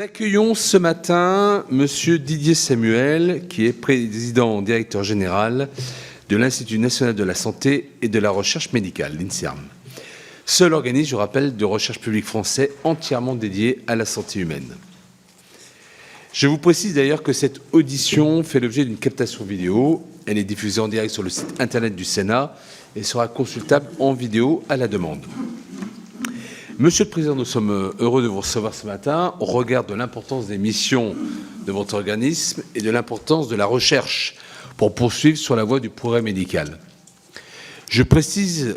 Accueillons ce matin Monsieur Didier Samuel, qui est président-directeur général de l'Institut national de la santé et de la recherche médicale, l'INSERM. Seul organisme, je rappelle, de recherche publique français entièrement dédié à la santé humaine. Je vous précise d'ailleurs que cette audition fait l'objet d'une captation vidéo. Elle est diffusée en direct sur le site internet du Sénat et sera consultable en vidéo à la demande. Monsieur le Président, nous sommes heureux de vous recevoir ce matin au regard de l'importance des missions de votre organisme et de l'importance de la recherche pour poursuivre sur la voie du progrès médical. Je précise,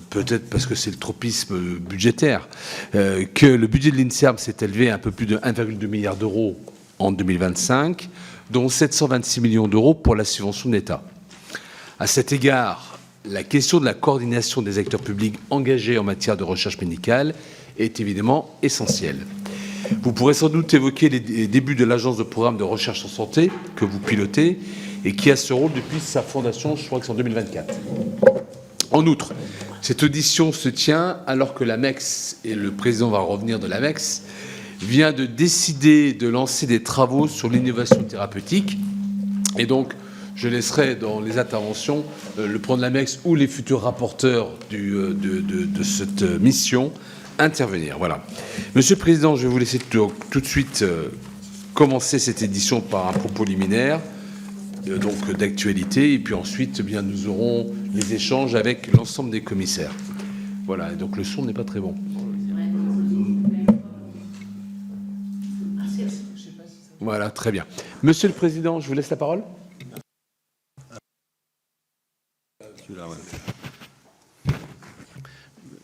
peut-être parce que c'est le tropisme budgétaire, que le budget de l'INSERM s'est élevé à un peu plus de 1,2 milliard d'euros en 2025, dont 726 millions d'euros pour la subvention de l'État. À cet égard, la question de la coordination des acteurs publics engagés en matière de recherche médicale est évidemment essentielle. Vous pourrez sans doute évoquer les débuts de l'Agence de programme de recherche en santé que vous pilotez et qui a ce rôle depuis sa fondation, je crois que c'est en 2024. En outre, cette audition se tient alors que l'AMEX, et le président va revenir de l'AMEX, vient de décider de lancer des travaux sur l'innovation thérapeutique. Et donc, je laisserai dans les interventions le président de l'AMEX ou les futurs rapporteurs de cette mission intervenir. Voilà. Monsieur le Président, je vais vous laisser tout de suite commencer cette édition par un propos liminaire d'actualité, et puis ensuite, bien, nous aurons les échanges avec l'ensemble des commissaires. Voilà, et donc le son n'est pas très bon. Voilà, très bien. Monsieur le Président, je vous laisse la parole.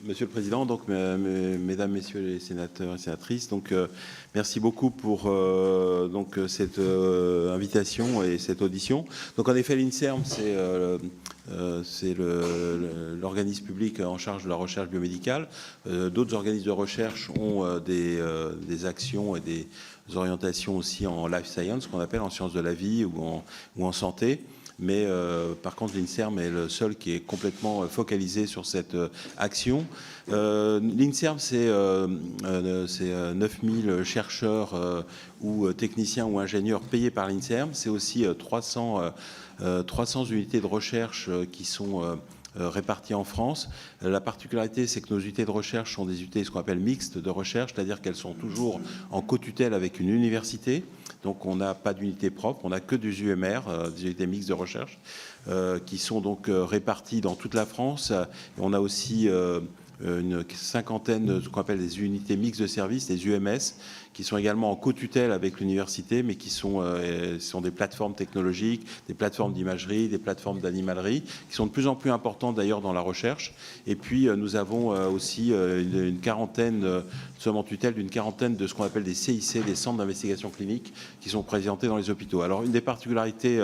Monsieur le Président, donc, Mesdames, Messieurs les sénateurs et sénatrices, donc, merci beaucoup pour donc, cette invitation et cette audition. Donc, en effet, l'INSERM, c'est l'organisme public en charge de la recherche biomédicale. D'autres organismes de recherche ont des actions et des orientations aussi en life science, qu'on appelle en sciences de la vie ou en santé. Mais par contre, l'INSERM est le seul qui est complètement focalisé sur cette action. L'INSERM, c'est 9000 chercheurs ou techniciens ou ingénieurs payés par l'INSERM. C'est aussi 300 unités de recherche qui sont réparties en France. La particularité, c'est que nos unités de recherche sont des unités, ce qu'on appelle mixtes de recherche, c'est-à-dire qu'elles sont toujours en co-tutelle avec une université. Donc, on n'a pas d'unité propre, on n'a que des UMR, des unités mixtes de recherche, qui sont donc réparties dans toute la France. Et on a aussi une cinquantaine de ce qu'on appelle des unités mixtes de services, des UMS, qui sont également en co-tutelle avec l'université, mais qui sont des plateformes technologiques, des plateformes d'imagerie, des plateformes d'animalerie, qui sont de plus en plus importantes d'ailleurs dans la recherche. Et puis nous avons aussi une quarantaine, nous sommes en tutelle d'une quarantaine de ce qu'on appelle des CIC, des centres d'investigation clinique, qui sont présentés dans les hôpitaux. Alors une des particularités,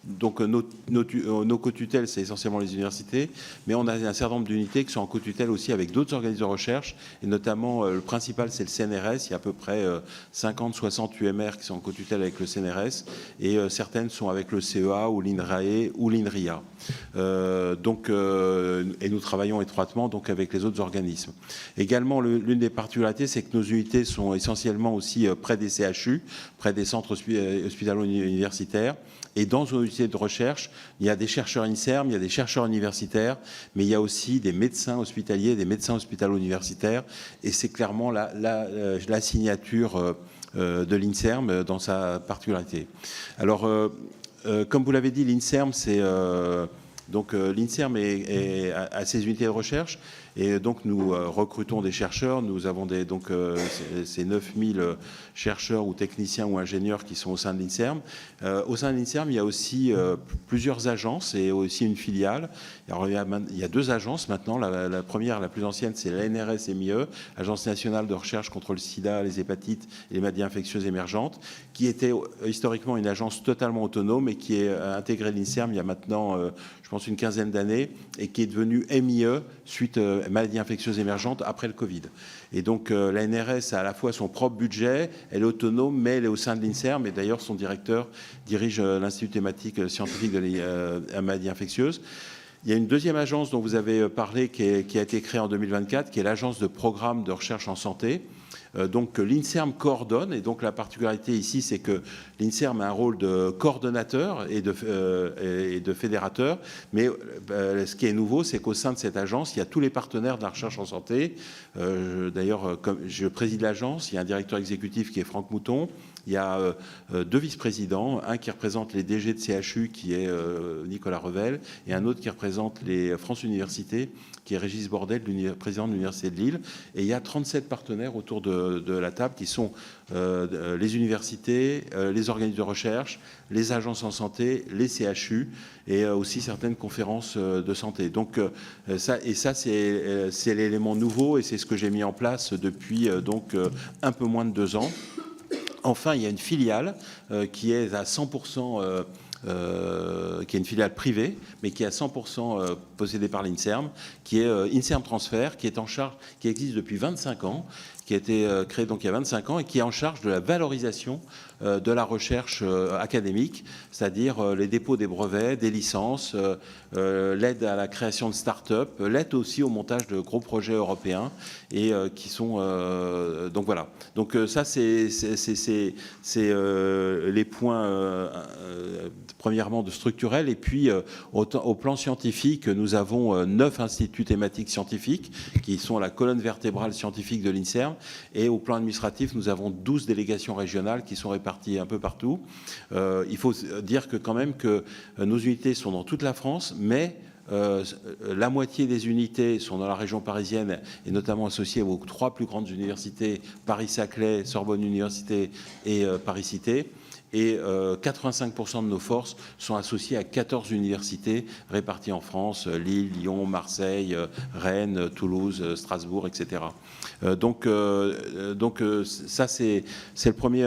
donc nos co-tutelles, c'est essentiellement les universités, mais on a un certain nombre d'unités qui sont en co-tutelle aussi avec d'autres organismes de recherche, et notamment le principal, c'est le CNRS. Il y a à peu près 50-60 UMR qui sont en co-tutelle avec le CNRS, et certaines sont avec le CEA ou l'INRAE ou l'INRIA. Et nous travaillons étroitement donc avec les autres organismes. Également, l'une des particularités, c'est que nos unités sont essentiellement aussi près des CHU, près des centres hospitalo-universitaires. Et dans nos unités de recherche, il y a des chercheurs INSERM, il y a des chercheurs universitaires, mais il y a aussi des médecins hospitaliers, des médecins hospitalo-universitaires. Et c'est clairement la signature de l'INSERM dans sa particularité. Alors, comme vous l'avez dit, l'INSERM, l'INSERM a ses unités de recherche, et donc nous recrutons des chercheurs. Nous avons ces 9000 chercheurs ou techniciens ou ingénieurs qui sont au sein de l'INSERM. Au sein de l'INSERM, il y a aussi plusieurs agences et aussi une filiale. Alors, il y a deux agences maintenant. La première, la plus ancienne, c'est l'ANRS-MIE, Agence nationale de recherche contre le sida, les hépatites et les maladies infectieuses émergentes, qui était historiquement une agence totalement autonome et qui est intégrée à l'INSERM il y a maintenant, je pense, une quinzaine d'années, et qui est devenue MIE suite maladies infectieuses émergentes après le Covid. Et donc l'ANRS a à la fois son propre budget, elle est autonome, mais elle est au sein de l'INSERM, et d'ailleurs son directeur dirige l'Institut thématique scientifique de la maladie infectieuse. Il y a une deuxième agence dont vous avez parlé qui a été créée en 2024, qui est l'Agence de programme de recherche en santé, Donc l'INSERM coordonne, et donc la particularité ici, c'est que l'INSERM a un rôle de coordonnateur et de fédérateur, mais ce qui est nouveau, c'est qu'au sein de cette agence, il y a tous les partenaires de la recherche en santé. D'ailleurs, comme je préside l'agence, il y a un directeur exécutif qui est Franck Mouton. Il y a 2 vice-présidents, un qui représente les DG de CHU, qui est Nicolas Revel, et un autre qui représente les France Universités, qui est Régis Bordel, président de l'Université de Lille. Et il y a 37 partenaires autour de la table, qui sont les universités, les organismes de recherche, les agences en santé, les CHU, et aussi certaines conférences de santé. Donc ça, c'est l'élément nouveau, et c'est ce que j'ai mis en place depuis un peu moins de 2 ans. Enfin, il y a une filiale qui est à 100%, qui est une filiale privée, mais qui est à 100% possédée par l'INSERM, qui est INSERM Transfert, qui est en charge, qui existe depuis 25 ans, qui a été créé donc il y a 25 ans et qui est en charge de la valorisation de la recherche académique, c'est-à-dire les dépôts des brevets, des licences, l'aide à la création de start-up, l'aide aussi au montage de gros projets européens, et qui sont... donc voilà. Donc ça, c'est les points, premièrement, de structurel. Et puis, au plan scientifique, nous avons 9 instituts thématiques scientifiques, qui sont la colonne vertébrale scientifique de l'INSERM. Et au plan administratif, nous avons 12 délégations régionales qui sont réparties un peu partout. Il faut dire que quand même que nos unités sont dans toute la France, mais la moitié des unités sont dans la région parisienne et notamment associées aux 3 plus grandes universités, Paris-Saclay, Sorbonne Université et Paris-Cité. Et 85% de nos forces sont associées à 14 universités réparties en France, Lille, Lyon, Marseille, Rennes, Toulouse, Strasbourg, etc. Donc ça, c'est le premier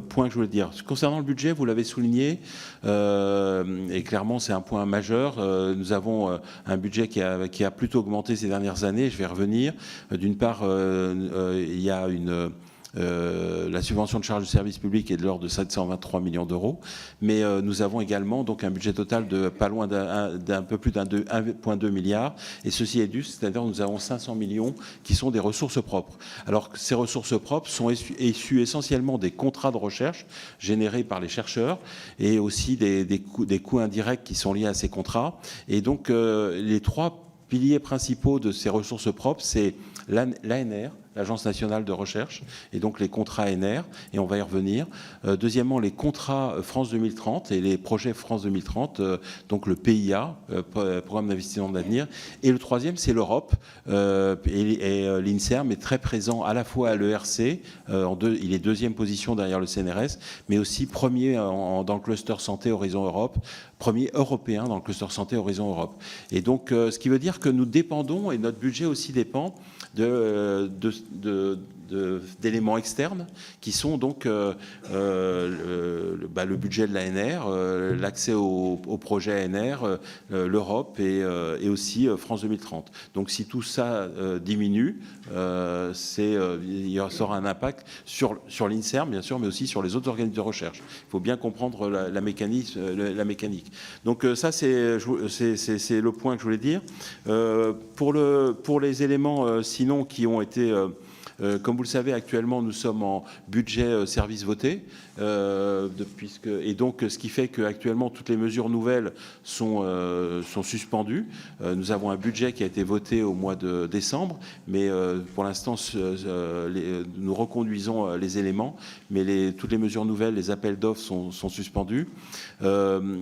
point que je voulais dire. Concernant le budget, vous l'avez souligné, et clairement, c'est un point majeur. Nous avons un budget qui a plutôt augmenté ces dernières années, je vais revenir. D'une part, il y a la subvention de charge de service public est de l'ordre de 723 millions d'euros, mais nous avons également donc un budget total de pas loin d'un peu plus d'1,2 milliard, et ceci est dû, c'est-à-dire nous avons 500 millions qui sont des ressources propres. Alors que ces ressources propres sont issues essentiellement des contrats de recherche générés par les chercheurs, et aussi des coûts indirects qui sont liés à ces contrats. Et donc les 3 piliers principaux de ces ressources propres, c'est l'ANR, l'Agence nationale de recherche, et donc les contrats ANR, et on va y revenir. Deuxièmement, les contrats France 2030 et les projets France 2030, donc le PIA, Programme d'investissement d'avenir. Et le troisième, c'est l'Europe, et l'INSERM est très présent à la fois à l'ERC, il est 2e position derrière le CNRS, mais aussi premier dans le cluster santé Horizon Europe, premier européen dans le cluster santé Horizon Europe. Et donc, ce qui veut dire que nous dépendons, et notre budget aussi dépend, d'éléments externes qui sont donc le budget de l'ANR, l'accès au projet ANR, l'Europe et aussi France 2030. Donc si tout ça diminue, il y aura un impact sur l'INSERM, bien sûr, mais aussi sur les autres organismes de recherche. Il faut bien comprendre la mécanique. Donc ça, c'est le point que je voulais dire. Pour les éléments, sinon, qui ont été... comme vous le savez, actuellement, nous sommes en budget service voté, et donc ce qui fait qu'actuellement, toutes les mesures nouvelles sont suspendues. Nous avons un budget qui a été voté au mois de décembre, mais pour l'instant, nous reconduisons les éléments, mais toutes les mesures nouvelles, les appels d'offres sont suspendus. Un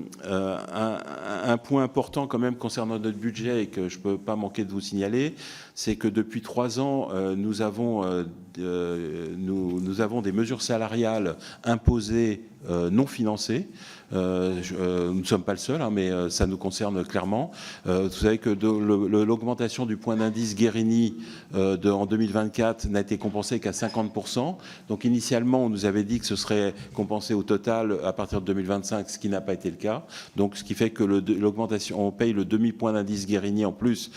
point important quand même concernant notre budget et que je ne peux pas manquer de vous signaler, c'est que depuis 3 ans, nous avons des mesures salariales imposées non financées. Nous ne sommes pas le seul, mais ça nous concerne clairement. Vous savez que l'augmentation du point d'indice Guérini en 2024 n'a été compensée qu'à 50%. Donc initialement, on nous avait dit que ce serait compensé au total à partir de 2025, ce qui n'a pas été le cas. Donc ce qui fait que l'augmentation, on paye le demi-point d'indice Guérini en plus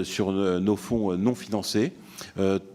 sur nos fonds non financés.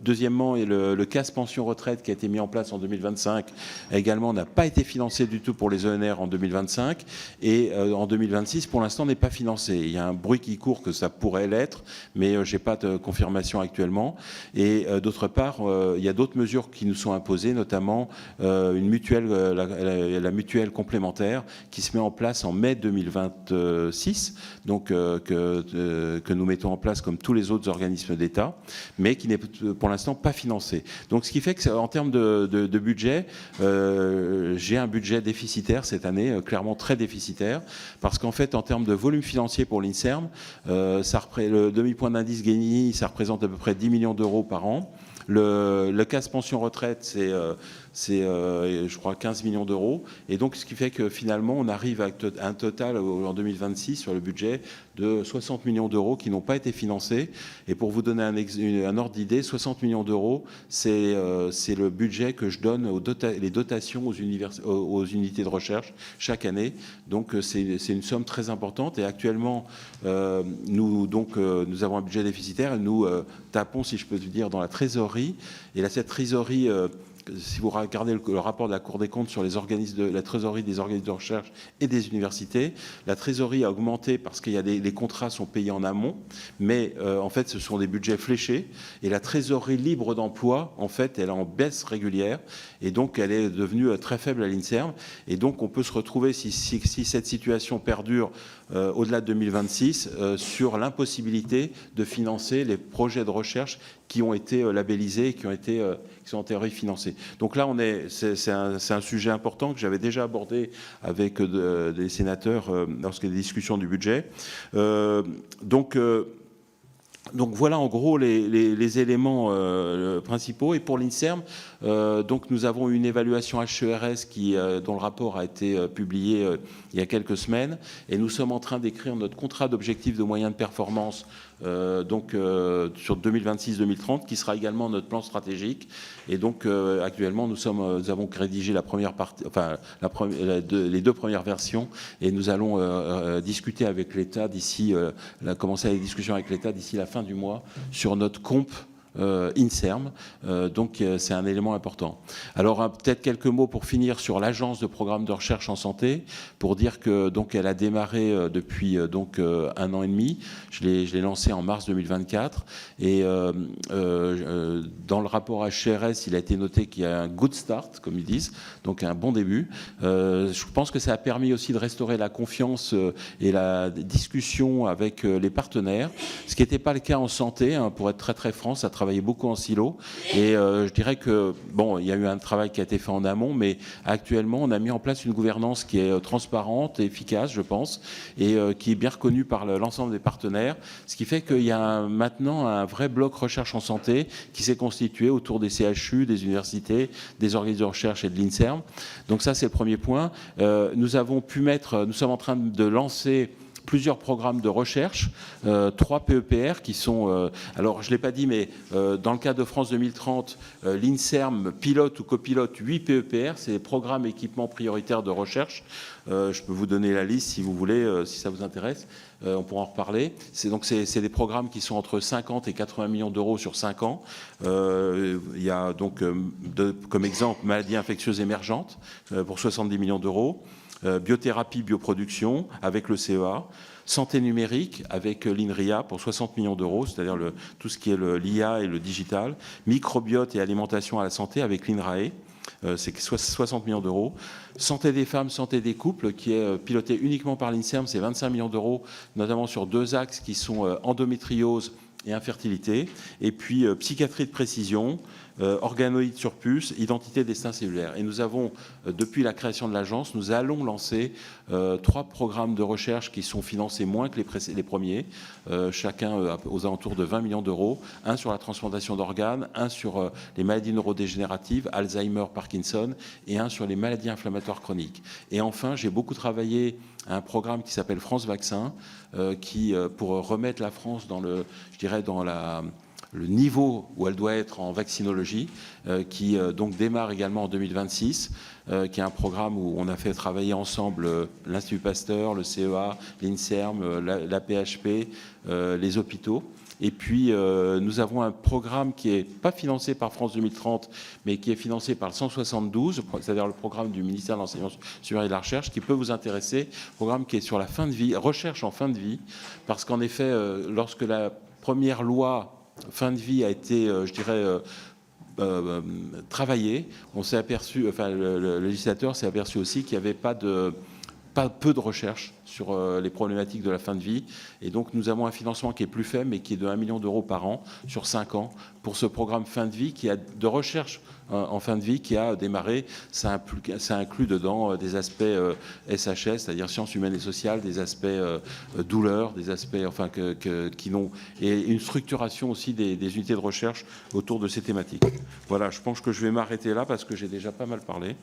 Deuxièmement, le CAS pension retraite qui a été mis en place en 2025 également n'a pas été financé du tout pour les ENR en 2025 et en 2026 pour l'instant n'est pas financé. Il y a un bruit qui court que ça pourrait l'être, mais j'ai pas de confirmation actuellement. Et d'autre part, il y a d'autres mesures qui nous sont imposées, notamment une mutuelle, la mutuelle complémentaire qui se met en place en mai 2026, donc que nous mettons en place comme tous les autres organismes d'État, mais qui n'est pour l'instant pas financé. Donc ce qui fait qu'en termes de budget, j'ai un budget déficitaire cette année, clairement très déficitaire, parce qu'en fait en termes de volume financier pour l'INSERM, le demi-point d'indice Gini, ça représente à peu près 10 millions d'euros par an. Le CAS pension retraite, c'est je crois 15 millions d'euros. Et donc, ce qui fait que finalement, on arrive à un total en 2026 sur le budget de 60 millions d'euros qui n'ont pas été financés. Et pour vous donner un ordre d'idée, 60 millions d'euros, c'est le budget que je donne les dotations aux unités de recherche chaque année. Donc, c'est une somme très importante. Et actuellement, nous avons un budget déficitaire et nous tapons, si je peux dire, dans la trésorerie. Et là, cette trésorerie, si vous regardez le rapport de la Cour des comptes sur la trésorerie des organismes de recherche et des universités, la trésorerie a augmenté parce qu'il y a les contrats sont payés en amont, mais en fait, ce sont des budgets fléchés. Et la trésorerie libre d'emploi, en fait, elle est en baisse régulière. Et donc, elle est devenue très faible à l'INSERM. Et donc, on peut se retrouver, si cette situation perdure au-delà de 2026, sur l'impossibilité de financer les projets de recherche qui ont été labellisés et qui sont en théorie financés. Donc là, c'est un sujet important que j'avais déjà abordé avec des sénateurs lorsqu'il y a des discussions du budget. Donc voilà en gros les éléments principaux. Et pour l'INSERM, donc nous avons une évaluation HERS dont le rapport a été publié il y a quelques semaines. Et nous sommes en train d'écrire notre contrat d'objectifs de moyens de performance sur 2026-2030, qui sera également notre plan stratégique. Et donc actuellement, nous avons rédigé la première partie, enfin les deux premières versions, et nous allons discuter avec l'État commencer les discussions avec l'État d'ici la fin du mois sur notre comp INSERM, donc c'est un élément important. Alors peut-être quelques mots pour finir sur l'agence de programme de recherche en santé, pour dire que donc elle a démarré depuis donc 1 an et demi. Je l'ai lancée en mars 2024 et dans le rapport HCRS, il a été noté qu'il y a un good start, comme ils disent, donc un bon début. Je pense que ça a permis aussi de restaurer la confiance et la discussion avec les partenaires, ce qui n'était pas le cas en santé, hein, pour être très très franc. Ça travaillé beaucoup en silo et je dirais que bon, il y a eu un travail qui a été fait en amont, mais actuellement on a mis en place une gouvernance qui est transparente et efficace, je pense, et qui est bien reconnue par l'ensemble des partenaires, ce qui fait qu'il y a maintenant un vrai bloc recherche en santé qui s'est constitué autour des CHU, des universités, des organismes de recherche et de l'INSERM. Donc ça, c'est le premier point. Nous sommes en train de lancer plusieurs programmes de recherche, 3 PEPR qui sont... alors, je ne l'ai pas dit, mais dans le cadre de France 2030, l'INSERM pilote ou copilote 8 PEPR, c'est les programmes équipements prioritaires de recherche. Je peux vous donner la liste si vous voulez, si ça vous intéresse. On pourra en reparler. C'est des programmes qui sont entre 50 et 80 millions d'euros sur 5 ans. Il y a donc, comme exemple, maladies infectieuses émergentes pour 70 millions d'euros. Biothérapie, bioproduction avec le CEA, santé numérique avec l'INRIA pour 60 millions d'euros, c'est-à-dire tout ce qui est l'IA et le digital, microbiote et alimentation à la santé avec l'INRAE, c'est 60 millions d'euros, santé des femmes, santé des couples qui est piloté uniquement par l'INSERM, c'est 25 millions d'euros, notamment sur 2 axes qui sont endométriose et infertilité, et puis psychiatrie de précision, organoïdes sur puce, identité destin cellulaire. Et nous avons, depuis la création de l'agence, nous allons lancer 3 programmes de recherche qui sont financés moins que les premiers, chacun aux alentours de 20 millions d'euros, un sur la transplantation d'organes, un sur les maladies neurodégénératives, Alzheimer, Parkinson, et un sur les maladies inflammatoires chroniques. Et enfin, j'ai beaucoup travaillé à un programme qui s'appelle France Vaccin, pour remettre la France dans le niveau où elle doit être en vaccinologie, qui donc démarre également en 2026, qui est un programme où on a fait travailler ensemble l'Institut Pasteur, le CEA, l'INSERM, la PHP, les hôpitaux. Et puis, nous avons un programme qui n'est pas financé par France 2030, mais qui est financé par le 172, c'est-à-dire le programme du ministère de l'Enseignement supérieur et de la Recherche, qui peut vous intéresser. Programme qui est sur la fin de vie, recherche en fin de vie, parce qu'en effet, lorsque la première loi fin de vie a été, je dirais, travaillée, on s'est aperçu, enfin, le législateur s'est aperçu aussi qu'il n'y avait pas peu de recherche sur les problématiques de la fin de vie. Et donc, nous avons un financement qui est plus faible, mais qui est de 1 million d'euros par an sur 5 ans pour ce programme fin de vie de recherche en fin de vie qui a démarré. Ça inclut dedans des aspects SHS, c'est-à-dire sciences humaines et sociales, des aspects douleurs, des aspects qui n'ont... Et une structuration aussi des unités de recherche autour de ces thématiques. Voilà, je pense que je vais m'arrêter là parce que j'ai déjà pas mal parlé.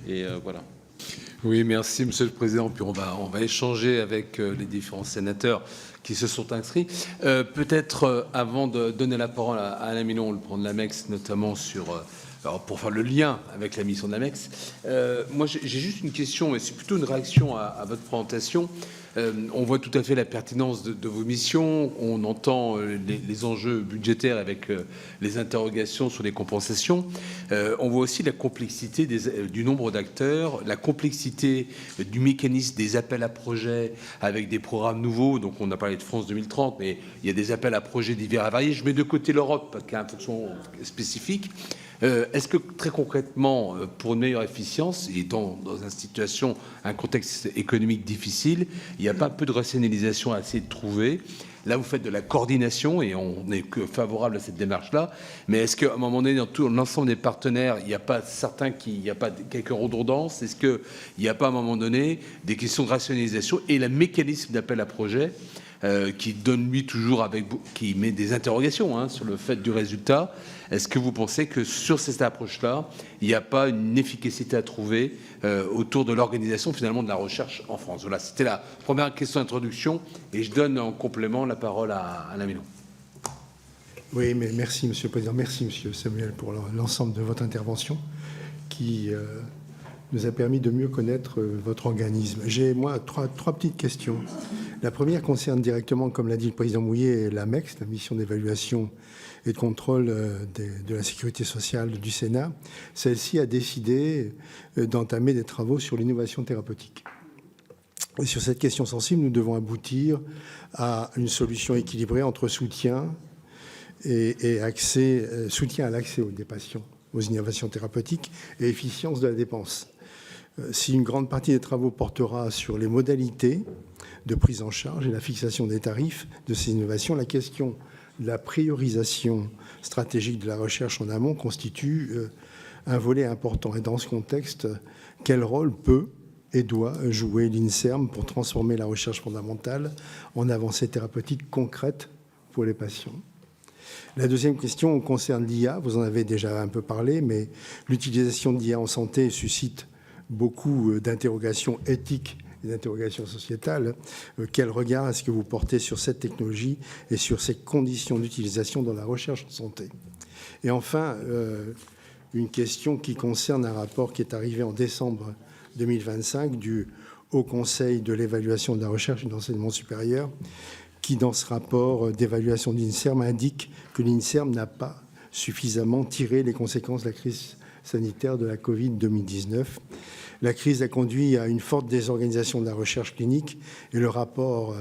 Et voilà. Oui, merci Monsieur le Président. Puis on va échanger avec les différents sénateurs qui se sont inscrits. Peut-être avant de donner la parole à Alain Milon, le président de l'AMEX, notamment pour faire le lien avec la mission de l'AMEX. Moi, j'ai juste une question, mais c'est plutôt une réaction à votre présentation. On voit tout à fait la pertinence de vos missions. On entend les enjeux budgétaires avec les interrogations sur les compensations. On voit aussi la complexité du nombre d'acteurs, la complexité du mécanisme des appels à projets avec des programmes nouveaux. Donc, on a parlé de France 2030, mais il y a des appels à projets divers et variés. Je mets de côté l'Europe, qui a une fonction spécifique. Est-ce que très concrètement, pour une meilleure efficience, et dans une situation, un contexte économique difficile, il n'y a pas un peu de rationalisation à essayer de trouver? Là, vous faites de la coordination et on n'est que favorable à cette démarche-là. Mais est-ce qu'à un moment donné, dans tout l'ensemble des partenaires, il n'y a pas il n'y a pas quelques redondances? Est-ce qu'il n'y a pas à un moment donné des questions de rationalisation et le mécanisme d'appel à projet qui donne lui toujours qui met des interrogations sur le fait du résultat? Est-ce que vous pensez que sur cette approche-là, il n'y a pas une efficacité à trouver autour de l'organisation finalement de la recherche en France? Voilà, c'était la première question d'introduction et je donne en complément la parole à Alain Milon. Oui, mais merci Monsieur le Président, merci Monsieur Samuel pour l'ensemble de votre intervention qui nous a permis de mieux connaître votre organisme. J'ai, moi, trois petites questions. La première concerne directement, comme l'a dit le Président Mouillet, l'AMEX, la mission d'évaluation et de contrôle de la sécurité sociale du Sénat. Celle-ci a décidé d'entamer des travaux sur l'innovation thérapeutique. Et sur cette question sensible, nous devons aboutir à une solution équilibrée entre soutien et accès, soutien à l'accès des patients aux innovations thérapeutiques et efficience de la dépense. Si une grande partie des travaux portera sur les modalités de prise en charge et la fixation des tarifs de ces innovations, la question de la priorisation stratégique de la recherche en amont constitue un volet important. Et dans ce contexte, quel rôle peut et doit jouer l'INSERM pour transformer la recherche fondamentale en avancées thérapeutiques concrètes pour les patients? La deuxième question concerne l'IA. Vous en avez déjà un peu parlé, mais l'utilisation de l'IA en santé suscite beaucoup d'interrogations éthiques et d'interrogations sociétales. Quel regard est-ce que vous portez sur cette technologie et sur ses conditions d'utilisation dans la recherche en santé? Et enfin, une question qui concerne un rapport qui est arrivé en décembre 2025 du Haut Conseil de l'évaluation de la recherche et de l'enseignement supérieur, qui, dans ce rapport d'évaluation de l'INSERM, indique que l'INSERM n'a pas suffisamment tiré les conséquences de la crise sanitaire de la Covid-2019. La crise a conduit à une forte désorganisation de la recherche clinique et le rapport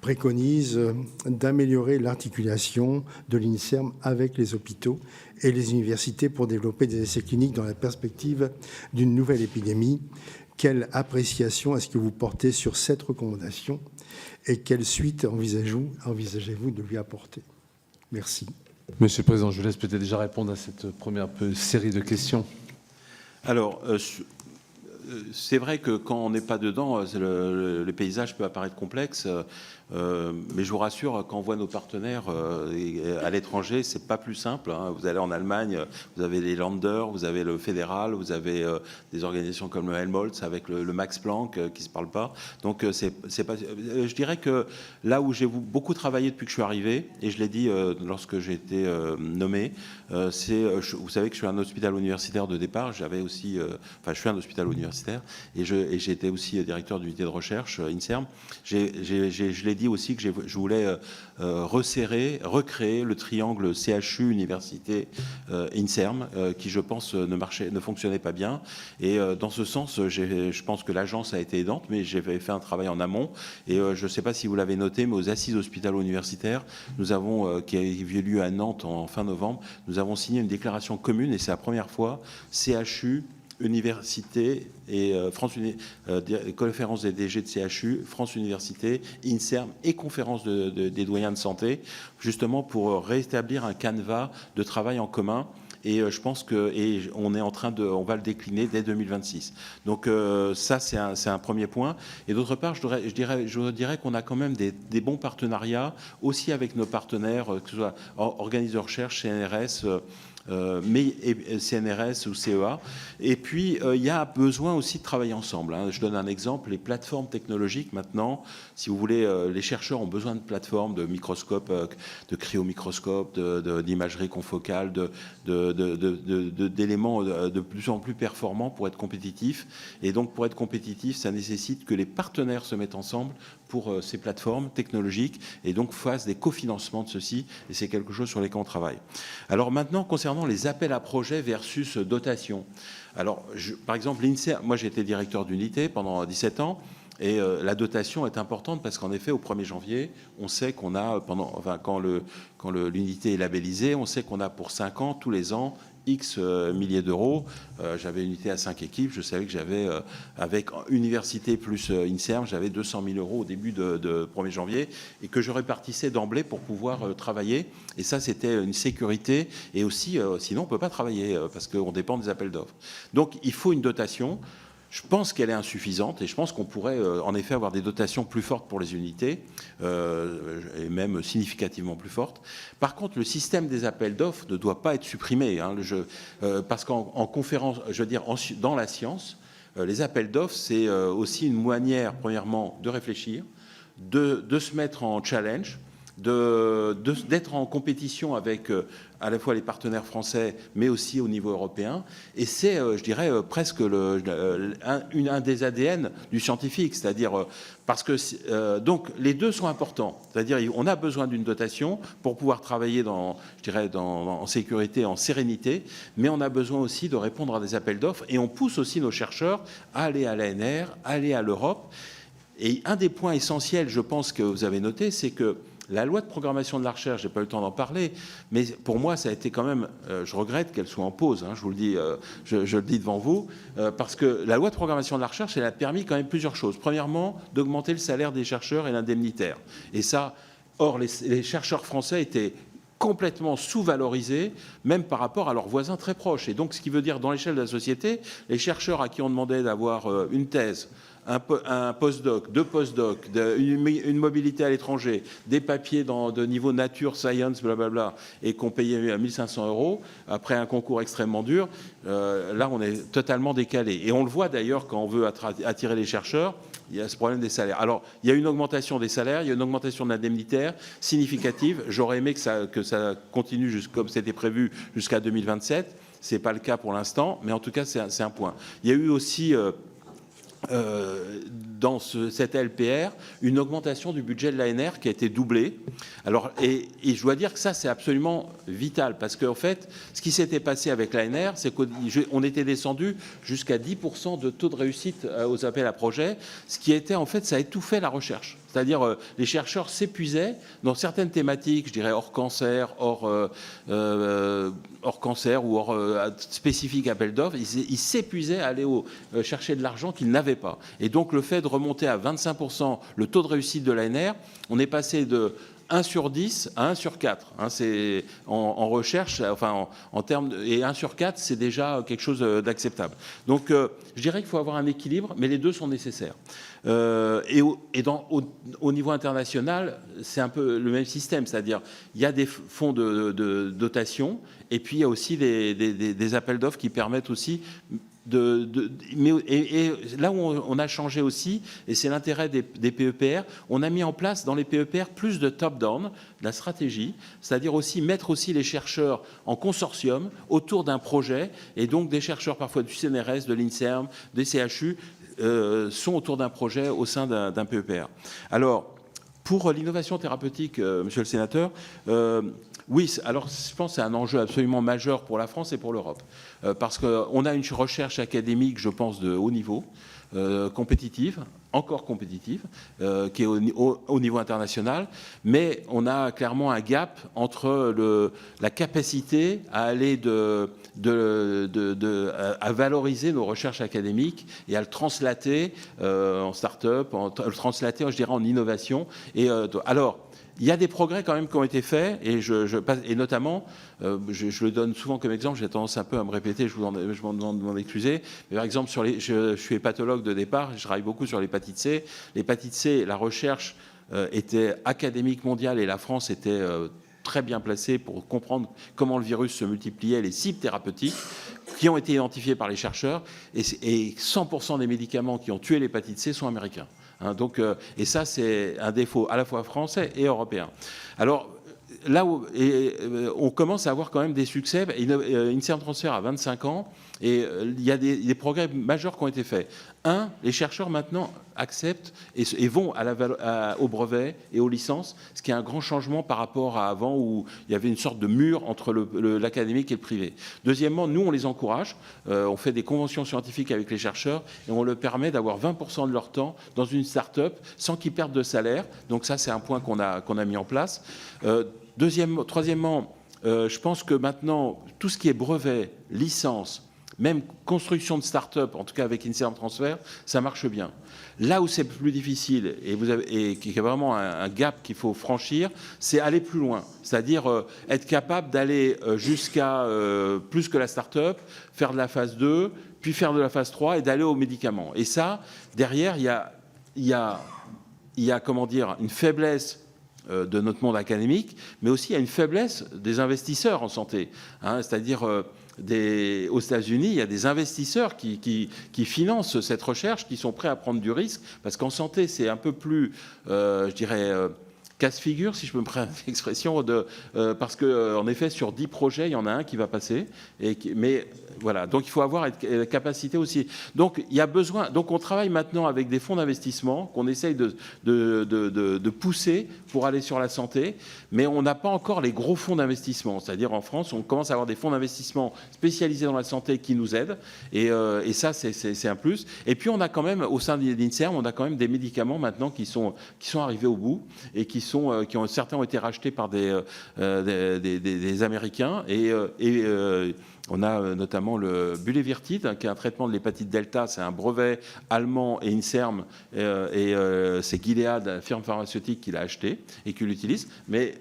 préconise d'améliorer l'articulation de l'INSERM avec les hôpitaux et les universités pour développer des essais cliniques dans la perspective d'une nouvelle épidémie. Quelle appréciation est-ce que vous portez sur cette recommandation et quelle suite envisagez-vous de lui apporter? Merci. Monsieur le Président, je vous laisse peut-être déjà répondre à cette première série de questions. Alors, c'est vrai que quand on n'est pas dedans, le paysage peut apparaître complexe. Mais je vous rassure, quand on voit nos partenaires à l'étranger, c'est pas plus simple. Vous allez en Allemagne, vous avez les Länder, vous avez le fédéral, vous avez des organisations comme le Helmholtz avec le Max Planck qui se parlent pas. Donc c'est pas. Je dirais que là où j'ai beaucoup travaillé depuis que je suis arrivé, et je l'ai dit lorsque j'ai été nommé, c'est, vous savez que je suis un hôpital universitaire de départ. J'avais aussi, je suis un hôpital universitaire universitaire, et j'ai été aussi directeur d'unité de recherche INSERM. Je l'ai dit aussi que je voulais recréer le triangle CHU, université, INSERM, qui je pense ne fonctionnait pas bien. Et dans ce sens, je pense que l'agence a été aidante, mais j'ai fait un travail en amont. Et je ne sais pas si vous l'avez noté, mais aux assises hospitalo-universitaires, nous avons, qui a eu lieu à Nantes en fin novembre, nous avons signé une déclaration commune, et c'est la première fois, CHU, Université et conférence des DG de CHU, France Université, INSERM et conférence des doyens de santé, justement pour rétablir un canevas de travail en commun. Et je pense on va le décliner dès 2026. Donc ça, c'est un premier point. Et d'autre part, je dirais qu'on a quand même des bons partenariats aussi avec nos partenaires, que ce soit organismes de recherche, CNRS, CNRS ou CEA. Et puis, il y a besoin aussi de travailler ensemble. Je donne un exemple, les plateformes technologiques maintenant, si vous voulez, les chercheurs ont besoin de plateformes, de microscopes, de cryomicroscopes, d'imagerie confocale, d'éléments de plus en plus performants pour être compétitifs. Et donc, pour être compétitif, ça nécessite que les partenaires se mettent ensemble pour ces plateformes technologiques et donc fassent des cofinancements de ceci. Et c'est quelque chose sur lequel on travaille. Alors maintenant, concernant les appels à projets versus dotation. Alors, par exemple, l'INSERM, moi j'ai été directeur d'unité pendant 17 ans. Et la dotation est importante parce qu'en effet, au 1er janvier, on sait qu'on a, quand l'unité est labellisée, on sait qu'on a pour 5 ans, tous les ans, X milliers d'euros. J'avais une unité à 5 équipes. Je savais que j'avais, avec université plus INSERM, j'avais 200 000 euros au début de 1er janvier et que je répartissais d'emblée pour pouvoir travailler. Et ça, c'était une sécurité. Et aussi, sinon, on ne peut pas travailler parce qu'on dépend des appels d'offres. Donc, il faut une dotation. Je pense qu'elle est insuffisante et je pense qu'on pourrait en effet avoir des dotations plus fortes pour les unités et même significativement plus fortes. Par contre, le système des appels d'offres ne doit pas être supprimé parce qu'en conférence, je veux dire, dans la science, les appels d'offres, c'est aussi une manière, premièrement, de réfléchir, de se mettre en challenge, d'être en compétition avec à la fois les partenaires français, mais aussi au niveau européen. Et c'est, je dirais, presque un des ADN du scientifique, c'est-à-dire parce que donc les deux sont importants. C'est-à-dire, on a besoin d'une dotation pour pouvoir travailler en sécurité, en sérénité, mais on a besoin aussi de répondre à des appels d'offres. Et on pousse aussi nos chercheurs à aller à l'ANR, à aller à l'Europe. Et un des points essentiels, je pense, que vous avez noté, c'est que la loi de programmation de la recherche, je n'ai pas eu le temps d'en parler, mais pour moi, ça a été quand même, je regrette qu'elle soit en pause, je vous le dis, je le dis devant vous, parce que la loi de programmation de la recherche, elle a permis quand même plusieurs choses. Premièrement, d'augmenter le salaire des chercheurs et l'indemnitaire. Et ça, or, les chercheurs français étaient complètement sous-valorisés, même par rapport à leurs voisins très proches. Et donc, ce qui veut dire, dans l'échelle de la société, les chercheurs à qui on demandait d'avoir une thèse, un postdoc, 2 postdocs, une mobilité à l'étranger, des papiers de niveau nature, science, blablabla, et qu'on payait à 1 500 € après un concours extrêmement dur, là, on est totalement décalé. Et on le voit d'ailleurs quand on veut attirer les chercheurs, il y a ce problème des salaires. Alors, il y a une augmentation des salaires, il y a une augmentation de l'indemnitaire significative. J'aurais aimé que ça continue comme c'était prévu jusqu'à 2027. Ce n'est pas le cas pour l'instant, mais en tout cas, c'est un point. Il y a eu aussi... dans cette LPR, une augmentation du budget de l'ANR qui a été doublée. Alors, et je dois dire que ça, c'est absolument vital, parce qu'en fait, ce qui s'était passé avec l'ANR, c'est qu'on était descendu jusqu'à 10% de taux de réussite aux appels à projets, ce qui était, en fait, ça étouffait la recherche. C'est-à-dire, les chercheurs s'épuisaient dans certaines thématiques, je dirais hors cancer, hors cancer ou hors spécifique appel d'offres, ils s'épuisaient à aller chercher de l'argent qu'ils n'avaient pas. Et donc, le fait de remonter à 25% le taux de réussite de l'ANR, on est passé de 1 sur 10 à 1 sur 4. C'est en recherche, enfin en termes et 1 sur 4, c'est déjà quelque chose d'acceptable. Donc, je dirais qu'il faut avoir un équilibre, mais les deux sont nécessaires. Au niveau international, c'est un peu le même système, c'est-à-dire il y a des fonds de dotation et puis il y a aussi des appels d'offres qui permettent aussi et là où on a changé aussi, et c'est l'intérêt des PEPR, on a mis en place dans les PEPR plus de top-down, de la stratégie, c'est-à-dire aussi mettre aussi les chercheurs en consortium autour d'un projet, et donc des chercheurs parfois du CNRS, de l'INSERM, des CHU, sont autour d'un projet au sein d'un PEPR. Alors, pour l'innovation thérapeutique, monsieur le sénateur, oui, alors je pense que c'est un enjeu absolument majeur pour la France et pour l'Europe. Parce qu'on a une recherche académique, je pense, de haut niveau, compétitive, encore compétitive, qui est au niveau international, mais on a clairement un gap entre la capacité à aller à valoriser nos recherches académiques et à le translater en start-up, le translater, je dirais, en innovation. Alors, il y a des progrès quand même qui ont été faits, et notamment, je le donne souvent comme exemple, j'ai tendance un peu à me répéter, je m'en demande de m'en excuser, mais par exemple, je suis hépatologue de départ, je travaille beaucoup sur l'hépatite C. L'hépatite C, la recherche était académique mondiale et la France était très bien placée pour comprendre comment le virus se multipliait, les cibles thérapeutiques qui ont été identifiées par les chercheurs, et 100% des médicaments qui ont tué l'hépatite C sont américains. Donc, et ça, c'est un défaut à la fois français et européen. Alors, là où on commence à avoir quand même des succès, INSERM Transfer a 25 ans, et il y a des progrès majeurs qui ont été faits. Les chercheurs maintenant acceptent et vont au brevet et aux licences, ce qui est un grand changement par rapport à avant où il y avait une sorte de mur entre l'académique et le privé. Deuxièmement, nous, on les encourage. On fait des conventions scientifiques avec les chercheurs et on leur permet d'avoir 20% de leur temps dans une start-up sans qu'ils perdent de salaire. Donc ça, c'est un point qu'on a mis en place. Troisièmement, je pense que maintenant, tout ce qui est brevet, licence, même construction de start-up, en tout cas avec INSERM Transfer, ça marche bien. Là où c'est plus difficile, et qui est vraiment un gap qu'il faut franchir, c'est aller plus loin. C'est-à-dire être capable d'aller jusqu'à plus que la start-up, faire de la phase 2, puis faire de la phase 3 et d'aller aux médicaments. Et ça, derrière, il y a comment dire, une faiblesse de notre monde académique, mais aussi il y a une faiblesse des investisseurs en santé. C'est-à-dire, aux États-Unis, il y a des investisseurs qui financent cette recherche, qui sont prêts à prendre du risque, parce qu'en santé, c'est un peu plus, je dirais, casse-figure, si je peux me prendre l'expression, parce qu'en effet, sur 10 projets, il y en a un qui va passer. Mais voilà, donc il faut avoir la capacité aussi. Donc il y a besoin. Donc on travaille maintenant avec des fonds d'investissement qu'on essaye de pousser pour aller sur la santé, mais on n'a pas encore les gros fonds d'investissement. C'est-à-dire en France, on commence à avoir des fonds d'investissement spécialisés dans la santé qui nous aident, et ça c'est un plus. Et puis on a quand même au sein de l'INSERM, on a quand même des médicaments maintenant qui sont arrivés au bout et certains ont été rachetés par des Américains et on a notamment le bulévirtide, qui est un traitement de l'hépatite delta. C'est un brevet allemand et INSERM, c'est Gilead, la firme pharmaceutique, qui l'a acheté et qui l'utilise. Mais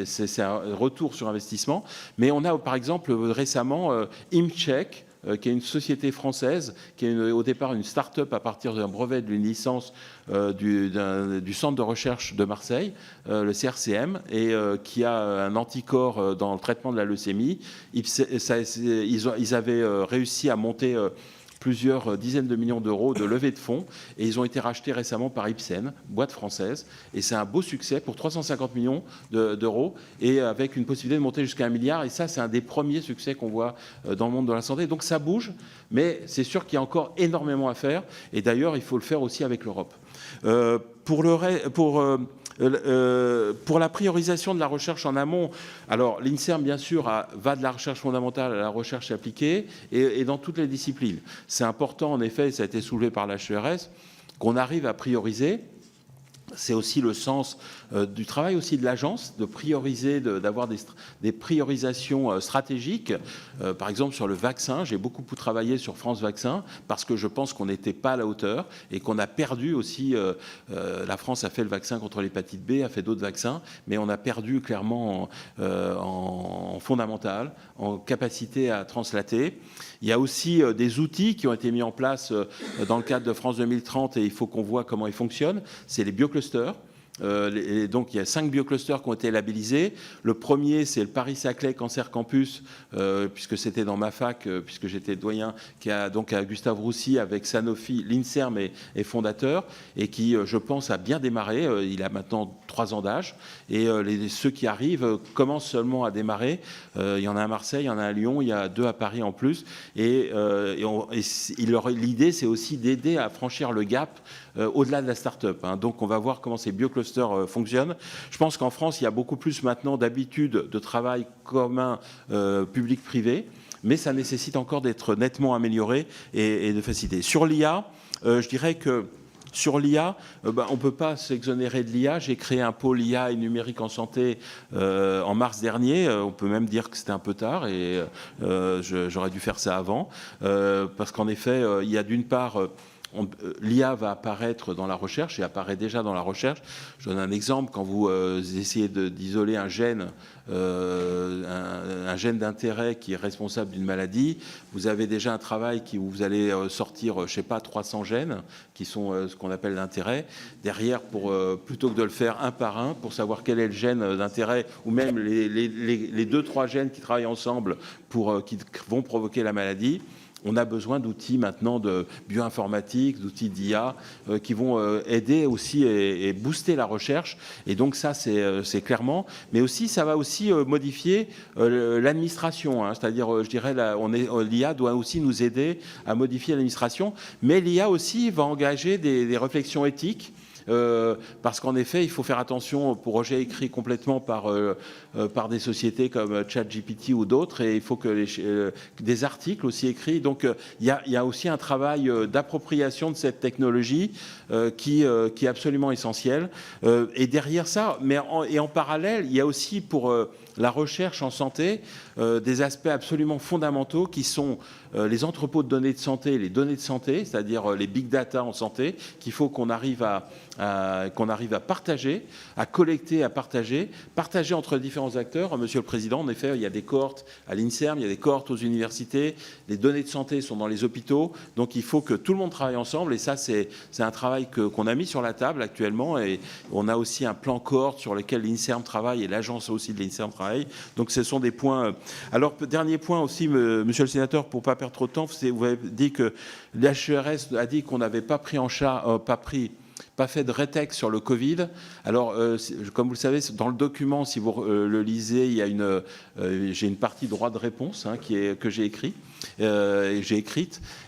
c'est un retour sur investissement. Mais on a, par exemple, récemment, ImCheck, qui est une société française, qui est au départ une start-up à partir d'un brevet d'une licence du centre de recherche de Marseille, le CRCM, et qui a un anticorps dans le traitement de la leucémie. Ils avaient réussi à monter plusieurs dizaines de millions d'euros de levée de fonds, et ils ont été rachetés récemment par Ipsen, boîte française, et c'est un beau succès pour 350 millions d'euros, et avec une possibilité de monter jusqu'à 1 milliard, et ça c'est un des premiers succès qu'on voit dans le monde de la santé. Donc ça bouge, mais c'est sûr qu'il y a encore énormément à faire, et d'ailleurs il faut le faire aussi avec l'Europe. Pour la priorisation de la recherche en amont, alors l'INSERM, bien sûr, va de la recherche fondamentale à la recherche appliquée et dans toutes les disciplines. C'est important, en effet, ça a été soulevé par l'HERS, qu'on arrive à prioriser. C'est aussi le sens du travail aussi de l'agence, de prioriser, d'avoir des priorisations stratégiques. Par exemple, sur le vaccin, j'ai beaucoup travaillé sur France Vaccin parce que je pense qu'on n'était pas à la hauteur et qu'on a perdu aussi. La France a fait le vaccin contre l'hépatite B, a fait d'autres vaccins, mais on a perdu clairement en fondamental, en capacité à translater. Il y a aussi des outils qui ont été mis en place dans le cadre de France 2030 et il faut qu'on voit comment ils fonctionnent. C'est les bioclusters. Donc, il y a 5 bioclusters qui ont été labellisés. Le premier, c'est le Paris-Saclay Cancer Campus, puisque c'était dans ma fac, puisque j'étais doyen, qui a donc à Gustave Roussy avec Sanofi, l'INSERM est fondateur, et qui, je pense, a bien démarré. Il a maintenant 3 ans d'âge. Et ceux qui arrivent commencent seulement à démarrer. Il y en a à Marseille, il y en a à Lyon, il y a 2 à Paris en plus. Et l'idée, c'est aussi d'aider à franchir le gap au-delà de la start-up. Donc, on va voir comment ces bioclusters fonctionnent. Je pense qu'en France, il y a beaucoup plus maintenant d'habitude de travail commun public-privé, mais ça nécessite encore d'être nettement amélioré et de faciliter. Sur l'IA, je dirais que sur l'IA, on ne peut pas s'exonérer de l'IA. J'ai créé un pôle IA et numérique en santé en mars dernier. On peut même dire que c'était un peu tard et j'aurais dû faire ça avant. Parce qu'en effet, il y a d'une part... l'IA va apparaître dans la recherche et apparaît déjà dans la recherche. Je donne un exemple. Quand vous essayez d'isoler un gène d'intérêt qui est responsable d'une maladie, vous avez déjà un travail où vous allez sortir, je ne sais pas, 300 gènes qui sont ce qu'on appelle d'intérêt. Derrière, plutôt que de le faire un par un pour savoir quel est le gène d'intérêt, ou même les 2-3 gènes qui travaillent ensemble qui vont provoquer la maladie, on a besoin d'outils maintenant de bioinformatique, d'outils d'IA qui vont aider aussi et booster la recherche. Et donc ça, c'est clairement. Mais aussi, ça va aussi modifier l'administration. C'est-à-dire, je dirais, l'IA doit aussi nous aider à modifier l'administration. Mais l'IA aussi va engager des réflexions éthiques. Parce qu'en effet, il faut faire attention pour rejet écrit complètement par des sociétés comme ChatGPT ou d'autres, et il faut que des articles aussi écrits. Donc, il y a aussi un travail d'appropriation de cette technologie qui est absolument essentiel. Et derrière ça, et en parallèle, il y a aussi pour la recherche en santé des aspects absolument fondamentaux qui sont les entrepôts de données de santé, les données de santé, c'est-à-dire les big data en santé, qu'il faut qu'on arrive à partager, à collecter, à partager entre différents acteurs. Monsieur le Président, en effet, il y a des cohortes à l'INSERM, il y a des cohortes aux universités, les données de santé sont dans les hôpitaux, donc il faut que tout le monde travaille ensemble, et ça, c'est un travail qu'on a mis sur la table actuellement, et on a aussi un plan cohorte sur lequel l'INSERM travaille, et l'agence aussi de l'INSERM travaille. Donc ce sont des points... Alors, dernier point aussi, monsieur le sénateur, pour ne pas perdre trop de temps, vous avez dit que l'HERS a dit qu'on n'avait pas pas fait de rétexte sur le Covid. Alors, comme vous le savez, dans le document, si vous le lisez, il y a j'ai une partie droit de réponse que j'ai écrite.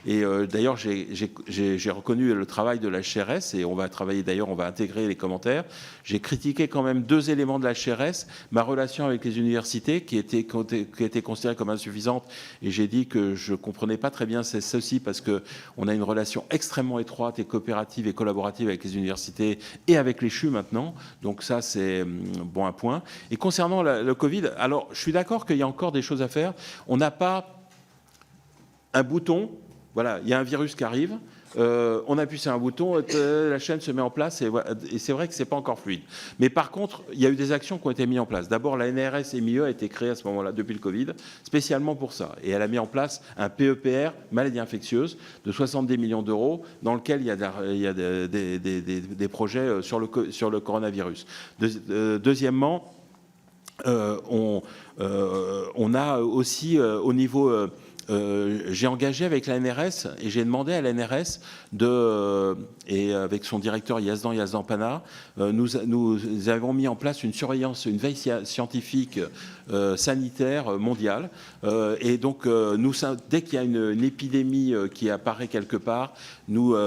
Et d'ailleurs, j'ai reconnu le travail de la HRS, et on va intégrer les commentaires. J'ai critiqué quand même 2 éléments de la HRS, ma relation avec les universités qui était considérée comme insuffisante, et j'ai dit que je ne comprenais pas très bien ceci parce qu'on a une relation extrêmement étroite et coopérative et collaborative avec les universités et avec les CHU maintenant. Donc ça, c'est un point. Et concernant le Covid, alors je suis d'accord qu'il y a encore des choses à faire. On n'a pas un bouton, voilà, il y a un virus qui arrive, on appuie sur un bouton, la chaîne se met en place, et c'est vrai que ce n'est pas encore fluide. Mais par contre, il y a eu des actions qui ont été mises en place. D'abord, la NRS MIE a été créée à ce moment-là, depuis le Covid, spécialement pour ça. Et elle a mis en place un PEPR, maladie infectieuse, de 70 millions d'euros, dans lequel il y a des projets sur le coronavirus. Deuxièmement, on a aussi au niveau... j'ai engagé avec la NRS et j'ai demandé à la NRS et avec son directeur Yazdan Pana, nous avons mis en place une surveillance, une veille scientifique sanitaire mondiale. Et donc, dès qu'il y a une épidémie qui apparaît quelque part, nous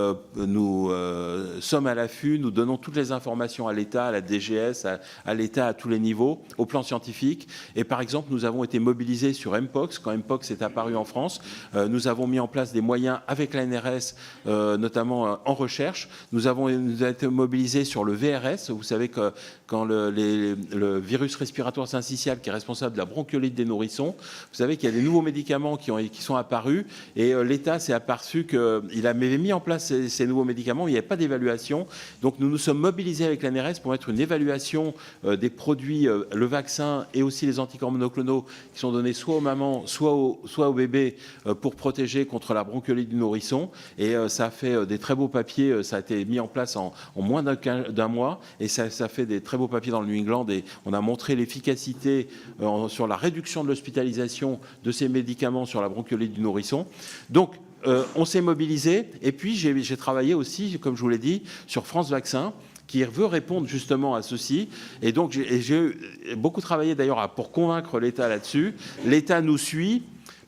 sommes à l'affût, nous donnons toutes les informations à l'État, à la DGS, à l'État à tous les niveaux, au plan scientifique. Et par exemple, nous avons été mobilisés sur Mpox, quand Mpox est apparu en France. Nous avons mis en place des moyens avec la NRS, notamment en recherche. Nous avons été mobilisés sur le VRS. Vous savez que quand le virus respiratoire syncytial qui est responsable de la bronchiolite des nourrissons, vous savez qu'il y a des nouveaux médicaments qui sont apparus, et l'État s'est aperçu qu'il avait mis en place ces nouveaux médicaments, il n'y avait pas d'évaluation. Donc nous nous sommes mobilisés avec la NRS pour mettre une évaluation des produits, le vaccin et aussi les anticorps monoclonaux qui sont donnés soit aux mamans, soit aux bébés, bébés pour protéger contre la bronchiolite du nourrisson. Et ça a fait des très beaux papiers. Ça a été mis en place en moins d'un mois. Et ça fait des très beaux papiers dans le New England. Et on a montré l'efficacité sur la réduction de l'hospitalisation de ces médicaments sur la bronchiolite du nourrisson. Donc, on s'est mobilisé. Et puis, j'ai travaillé aussi, comme je vous l'ai dit, sur France Vaccin, qui veut répondre justement à ceci. Et donc, j'ai beaucoup travaillé d'ailleurs pour convaincre l'État là-dessus. L'État nous suit,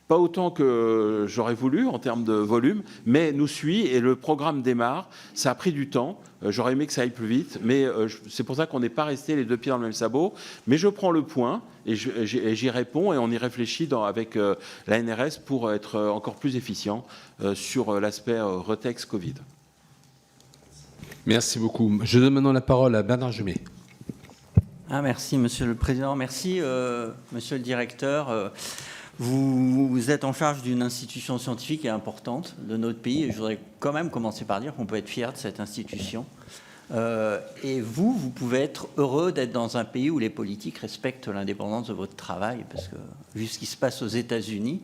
pas autant que j'aurais voulu en termes de volume, mais nous suit et le programme démarre. Ça a pris du temps. J'aurais aimé que ça aille plus vite, mais c'est pour ça qu'on n'est pas resté les deux pieds dans le même sabot. Mais je prends le point et j'y réponds et on y réfléchit avec la NRS pour être encore plus efficient sur l'aspect Retex Covid. Merci beaucoup. Je donne maintenant la parole à Bernard Jumet. Merci, Monsieur le Président. Merci, Monsieur le Directeur. Vous êtes en charge d'une institution scientifique et importante de notre pays. Et je voudrais quand même commencer par dire qu'on peut être fier de cette institution. Et vous pouvez être heureux d'être dans un pays où les politiques respectent l'indépendance de votre travail. Parce que, vu ce qui se passe aux États-Unis,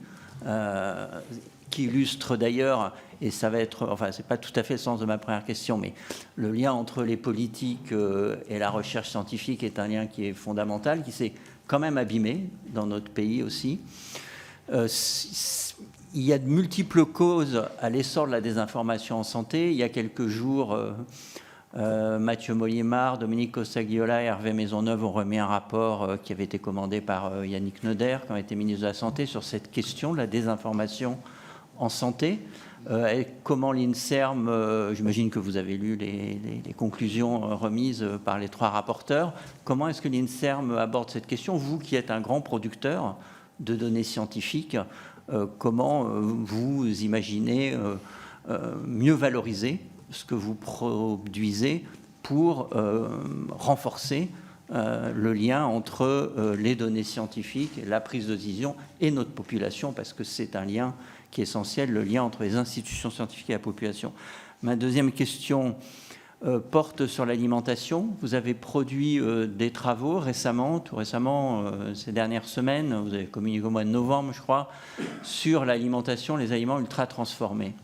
qui illustre d'ailleurs, et ça va être, enfin, c'est pas tout à fait le sens de ma première question, mais le lien entre les politiques et la recherche scientifique est un lien qui est fondamental, qui s'est quand même abîmé dans notre pays aussi. Il y a de multiples causes à l'essor de la désinformation en santé. Il y a quelques jours, Mathieu Mollimard, Dominique Costagliola et Hervé Maisonneuve ont remis un rapport qui avait été commandé par Yannick Neuder, qui a été ministre de la Santé, sur cette question de la désinformation en santé. Et comment l'INSERM, j'imagine que vous avez lu les conclusions remises par les 3 rapporteurs, comment est-ce que l'INSERM aborde cette question? Vous qui êtes un grand producteur de données scientifiques, comment vous imaginez mieux valoriser ce que vous produisez pour renforcer le lien entre les données scientifiques, la prise de décision et notre population, parce que c'est un lien qui est essentiel, le lien entre les institutions scientifiques et la population. Ma deuxième question porte sur l'alimentation. Vous avez produit des travaux récemment, tout récemment, ces dernières semaines, vous avez communiqué au mois de novembre, je crois, sur l'alimentation, les aliments ultra transformés.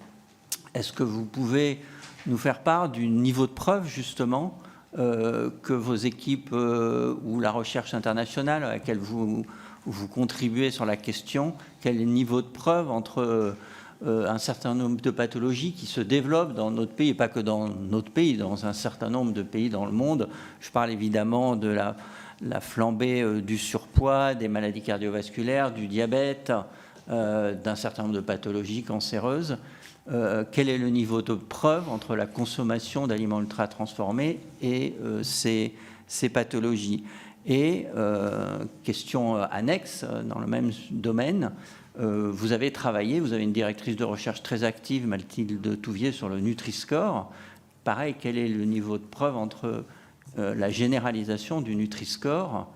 Est-ce que vous pouvez nous faire part du niveau de preuve, justement, que vos équipes ou la recherche internationale à laquelle vous contribuez sur la question, quel est le niveau de preuve entre un certain nombre de pathologies qui se développent dans notre pays, et pas que dans notre pays, dans un certain nombre de pays dans le monde. Je parle évidemment de la flambée du surpoids, des maladies cardiovasculaires, du diabète, d'un certain nombre de pathologies cancéreuses. Quel est le niveau de preuve entre la consommation d'aliments ultra transformés et ces pathologies? Et question annexe, dans le même domaine, vous avez travaillé, vous avez une directrice de recherche très active, Mathilde Touvier, sur le Nutri-Score. Pareil, quel est le niveau de preuve entre la généralisation du Nutri-Score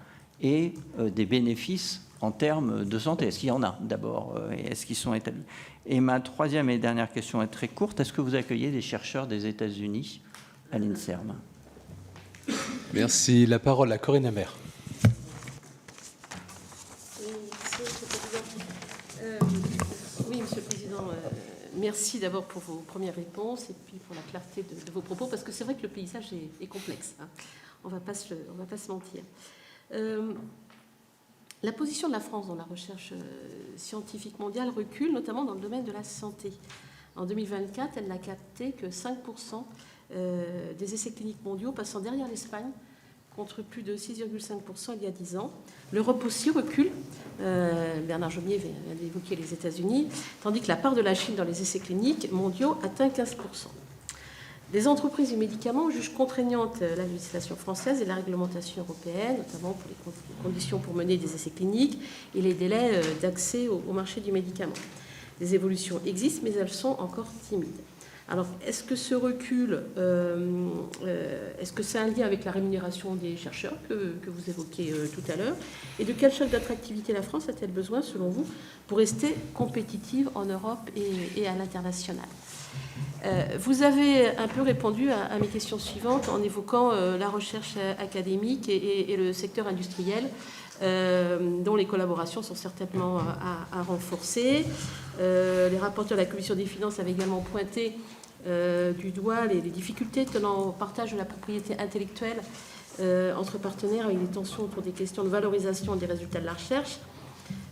et des bénéfices en termes de santé? Est-ce qu'il y en a d'abord? Et est-ce qu'ils sont établis? Et ma troisième et dernière question est très courte. Est-ce que vous accueillez des chercheurs des États-Unis à l'INSERM? Merci. La parole à Corinne Imbert. Oui, Monsieur le Président, merci d'abord pour vos premières réponses et puis pour la clarté de vos propos, parce que c'est vrai que le paysage est complexe. Hein. On ne va pas se mentir. La position de la France dans la recherche scientifique mondiale recule, notamment dans le domaine de la santé. En 2024, elle n'a capté que 5% des essais cliniques mondiaux, passant derrière l'Espagne, contre plus de 6,5% il y a 10 ans. L'Europe aussi recule. Bernard Jomier vient d'évoquer les États-Unis, tandis que la part de la Chine dans les essais cliniques mondiaux atteint 15%. Les entreprises du médicament jugent contraignante la législation française et la réglementation européenne, notamment pour les conditions pour mener des essais cliniques et les délais d'accès au marché du médicament. Des évolutions existent, mais elles sont encore timides. Alors, est-ce que ce recul, est-ce que c'est un lien avec la rémunération des chercheurs que vous évoquez tout à l'heure? Et de quel choc d'attractivité la France a-t-elle besoin, selon vous, pour rester compétitive en Europe et à l'international? Vous avez un peu répondu à mes questions suivantes en évoquant la recherche académique et le secteur industriel. dont les collaborations sont certainement à renforcer. Les rapporteurs de la Commission des finances avaient également pointé du doigt les difficultés tenant au partage de la propriété intellectuelle entre partenaires, avec des tensions autour des questions de valorisation des résultats de la recherche.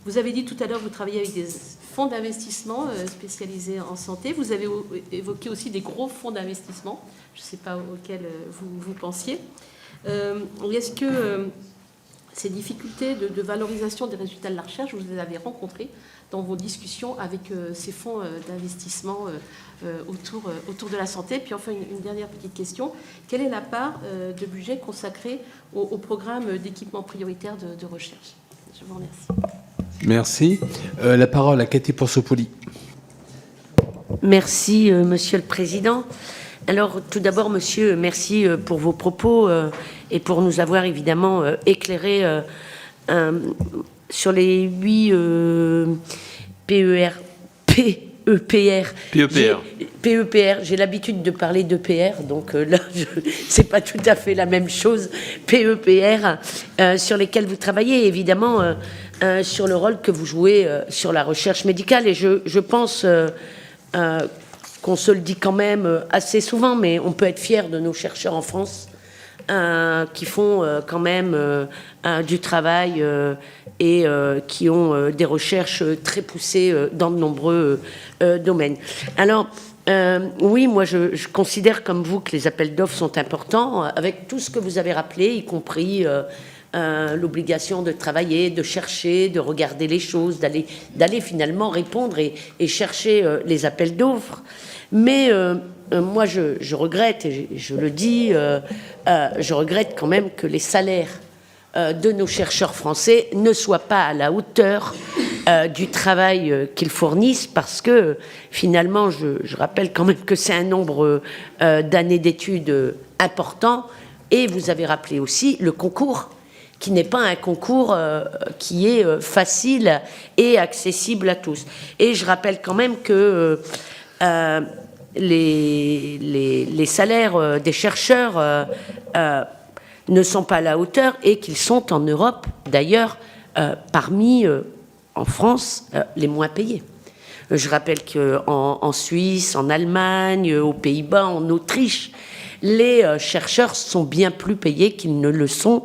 Vous avez dit tout à l'heure que vous travaillez avec des fonds d'investissement spécialisés en santé. Vous avez évoqué aussi des gros fonds d'investissement. Je ne sais pas auxquels vous pensiez. Est-ce que ces difficultés de valorisation des résultats de la recherche, vous les avez rencontrées dans vos discussions avec ces fonds d'investissement autour de la santé? Puis enfin, une dernière petite question. Quelle est la part de budget consacrée au programme d'équipement prioritaire de recherche? Je vous remercie. Merci. La parole à Cathy Porsopoli. Merci, Monsieur le Président. Alors, tout d'abord, Monsieur, merci pour vos propos et pour nous avoir évidemment éclairé sur les 8 PEPR. J'ai l'habitude de parler d'EPR, donc là, c'est pas tout à fait la même chose. PEPR, sur lesquels vous travaillez, évidemment, sur le rôle que vous jouez sur la recherche médicale. Et je pense qu'on se le dit quand même assez souvent, mais on peut être fier de nos chercheurs en France qui font quand même du travail et qui ont des recherches très poussées dans de nombreux domaines. Alors, oui, moi je considère comme vous que les appels d'offres sont importants, avec tout ce que vous avez rappelé, y compris l'obligation de travailler, de chercher, de regarder les choses, d'aller finalement répondre et chercher les appels d'offres. Mais moi, je regrette, et je le dis, je regrette quand même que les salaires de nos chercheurs français ne soient pas à la hauteur du travail qu'ils fournissent, parce que finalement, je rappelle quand même que c'est un nombre d'années d'études important, et vous avez rappelé aussi le concours, qui n'est pas un concours qui est facile et accessible à tous. Et je rappelle quand même que les salaires des chercheurs ne sont pas à la hauteur, et qu'ils sont en Europe, d'ailleurs, parmi, en France, les moins payés. Je rappelle qu'en Suisse, en Allemagne, aux Pays-Bas, en Autriche, les chercheurs sont bien plus payés qu'ils ne le sont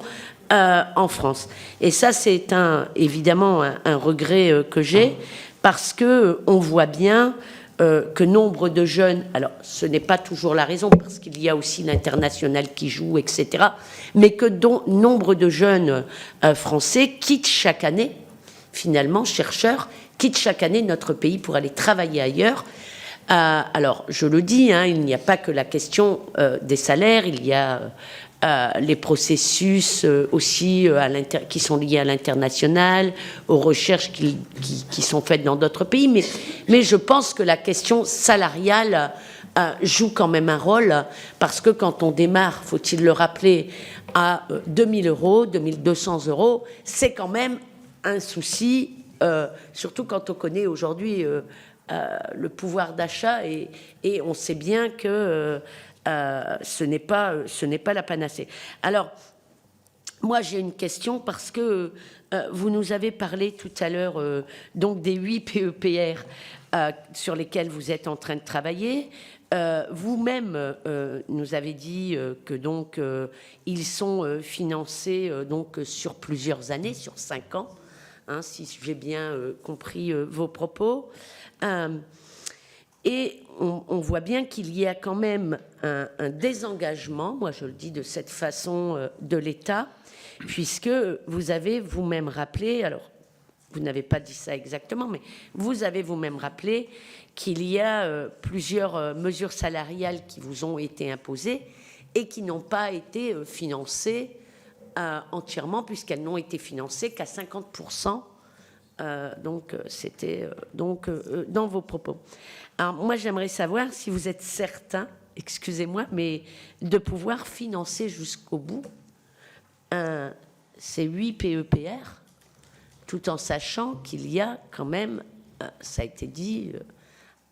en France. Et ça, c'est évidemment un regret que j'ai, parce qu'on voit bien que nombre de jeunes, alors ce n'est pas toujours la raison, parce qu'il y a aussi l'international qui joue, etc., mais que nombre de jeunes français quittent chaque année, finalement, chercheurs, quittent chaque année notre pays pour aller travailler ailleurs. Alors, je le dis, il n'y a pas que la question des salaires, il y a les processus aussi qui sont liés à l'international, aux recherches qui sont faites dans d'autres pays. Mais je pense que la question salariale joue quand même un rôle, parce que quand on démarre, faut-il le rappeler, à 2000 euros, 2200 euros, c'est quand même un souci, surtout quand on connaît aujourd'hui le pouvoir d'achat, et on sait bien que ce n'est pas la panacée. Alors, moi, j'ai une question, parce que vous nous avez parlé tout à l'heure donc des 8 PEPR sur lesquels vous êtes en train de travailler. Vous-même nous avez dit que donc ils sont financés donc sur plusieurs années, sur 5 ans, si j'ai bien compris vos propos. Et on voit bien qu'il y a quand même un désengagement, moi je le dis de cette façon, de l'État, puisque vous avez vous-même rappelé, alors vous n'avez pas dit ça exactement, mais vous avez vous-même rappelé qu'il y a plusieurs mesures salariales qui vous ont été imposées et qui n'ont pas été financées entièrement, puisqu'elles n'ont été financées qu'à 50%. Donc c'était dans vos propos. Alors moi j'aimerais savoir si vous êtes certain, excusez-moi, mais de pouvoir financer jusqu'au bout ces 8 PEPR, tout en sachant qu'il y a quand même, ça a été dit,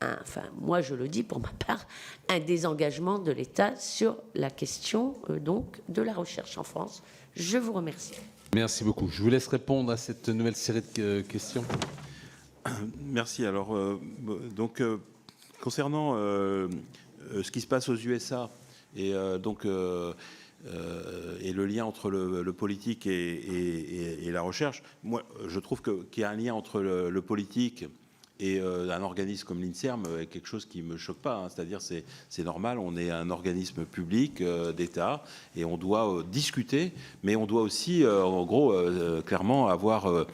enfin moi je le dis pour ma part, un désengagement de l'État sur la question donc de la recherche en France. Je vous remercie. Merci beaucoup. Je vous laisse répondre à cette nouvelle série de questions. Merci. Alors, concernant ce qui se passe aux USA et et le lien entre le politique et la recherche, moi, je trouve qu'il y a un lien entre le politique et un organisme comme l'INSERM est quelque chose qui me choque pas. C'est-à-dire, c'est normal, on est un organisme public d'État et on doit discuter, mais on doit aussi, en gros, clairement avoir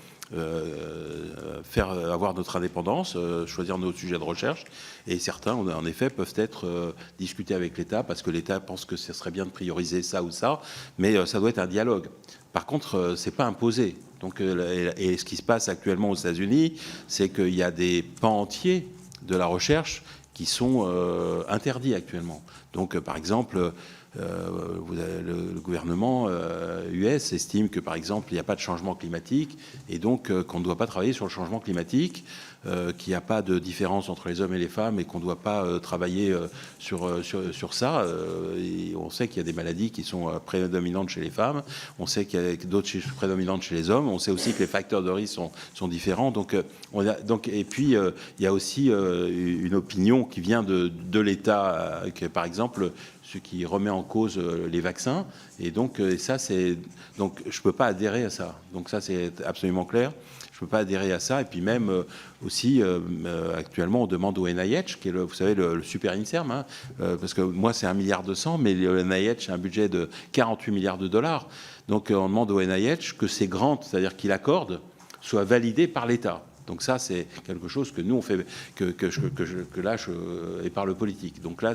avoir notre indépendance, choisir nos sujets de recherche, et certains, en effet, peuvent être discutés avec l'État parce que l'État pense que ce serait bien de prioriser ça ou ça, mais ça doit être un dialogue. Par contre, c'est pas imposé. Donc, et ce qui se passe actuellement aux États-Unis, c'est qu'il y a des pans entiers de la recherche qui sont interdits actuellement. Donc, par exemple, le gouvernement US estime que, par exemple, il n'y a pas de changement climatique et donc qu'on ne doit pas travailler sur le changement climatique, qu'il n'y a pas de différence entre les hommes et les femmes et qu'on ne doit pas travailler sur ça. Et on sait qu'il y a des maladies qui sont prédominantes chez les femmes, on sait qu'il y a d'autres prédominantes chez les hommes, on sait aussi que les facteurs de risque sont différents. Et puis, il y a aussi une opinion qui vient de l'État, par exemple, ce qui remet en cause les vaccins. Et donc, donc je ne peux pas adhérer à ça. Donc ça, c'est absolument clair. Je ne peux pas adhérer à ça. Et puis même aussi, actuellement, on demande au NIH, qui est, vous savez, le super INSERM, parce que moi, c'est 1,2 milliard, mais le NIH a un budget de 48 milliards de dollars. Donc, on demande au NIH que ces grants, c'est-à-dire qu'il accorde, soient validés par l'État. Donc ça, c'est quelque chose que nous, on fait, que là, et par le politique. Donc là,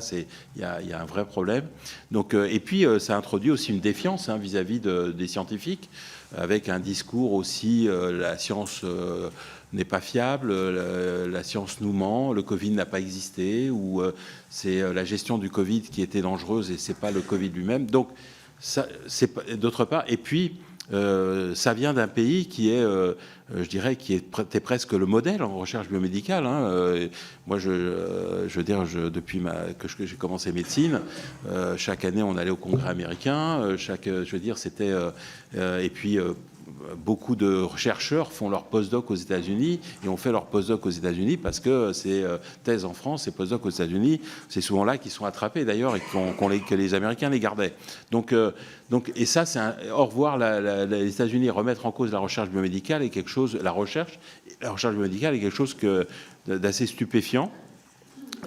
il y a un vrai problème. Donc, et puis, ça introduit aussi une défiance vis-à-vis des scientifiques, avec un discours aussi, la science n'est pas fiable, la science nous ment, le Covid n'a pas existé, ou c'est la gestion du Covid qui était dangereuse et c'est pas le Covid lui-même. Donc, ça, c'est d'autre part, et puis, ça vient d'un pays qui est, je dirais, qui était presque le modèle en recherche biomédicale. Moi, je veux dire, depuis que j'ai commencé médecine, chaque année, on allait au Congrès américain. Je veux dire, c'était et puis. Beaucoup de chercheurs font leur postdoc aux États-Unis et ont fait leur postdoc aux États-Unis parce que ces thèses en France, ces postdocs aux États-Unis, c'est souvent là qu'ils sont attrapés d'ailleurs et que les Américains les gardaient. Donc, et ça, c'est au revoir les États-Unis remettre en cause la recherche biomédicale est quelque chose, la recherche biomédicale est quelque chose d'assez stupéfiant.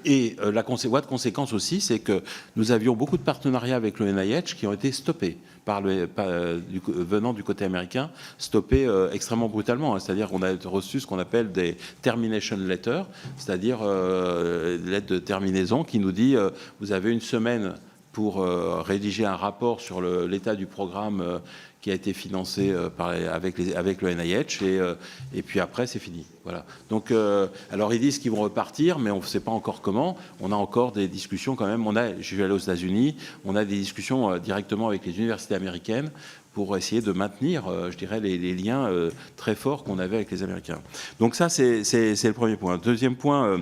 Et la voie de conséquence aussi, c'est que nous avions beaucoup de partenariats avec le NIH qui ont été stoppés venant du côté américain, stoppés extrêmement brutalement. C'est-à-dire qu'on a reçu ce qu'on appelle des termination letters, c'est-à-dire lettres de terminaison qui nous dit vous avez une semaine pour rédiger un rapport sur l'état du programme qui a été financé avec le NIH et puis après c'est fini. Voilà. Donc alors ils disent qu'ils vont repartir, mais on ne sait pas encore comment. On a encore des discussions quand même. Je suis allé aux États-Unis, on a des discussions directement avec les universités américaines pour essayer de maintenir, je dirais, les liens très forts qu'on avait avec les Américains. Donc ça c'est le premier point. Deuxième point.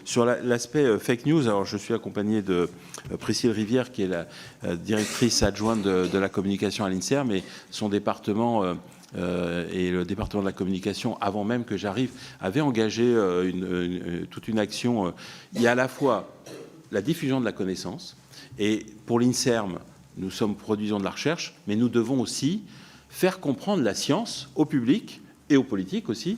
Sur l'aspect fake news, alors je suis accompagné de Priscille Rivière, qui est la directrice adjointe de la communication à l'INSERM, et son département et le département de la communication, avant même que j'arrive, avait engagé toute une action. Il y a à la fois la diffusion de la connaissance, et pour l'INSERM, nous produisons de la recherche, mais nous devons aussi faire comprendre la science au public et aux politiques aussi,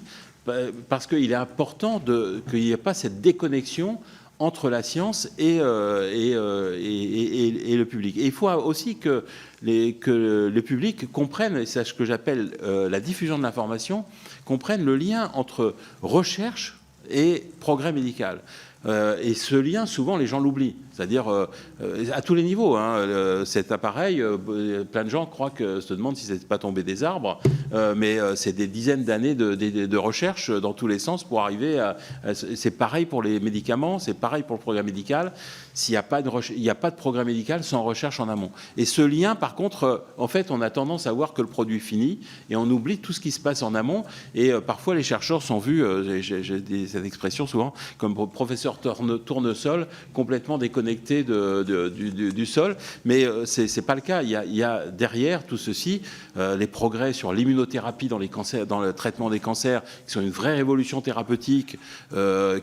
parce qu'il est important qu'il n'y ait pas cette déconnexion entre la science et le public. Et il faut aussi que le public comprenne, et c'est ce que j'appelle la diffusion de l'information, comprenne le lien entre recherche et progrès médical. Et ce lien, souvent, les gens l'oublient. C'est-à-dire, à tous les niveaux. Cet appareil, plein de gens se demandent si c'est pas tombé des arbres, mais c'est des dizaines d'années de recherche dans tous les sens pour arriver c'est pareil pour les médicaments, c'est pareil pour le programme médical. Il n'y a pas de programme médical sans recherche en amont. Et ce lien, par contre, en fait, on a tendance à voir que le produit fini et on oublie tout ce qui se passe en amont. Et parfois, les chercheurs sont vus, j'ai cette expression souvent, comme professeur tournesol, complètement déconnectés déconnecté du sol, mais c'est pas le cas. Il y a derrière tout ceci les progrès sur l'immunothérapie dans les cancers, dans le traitement des cancers, qui sont une vraie révolution thérapeutique,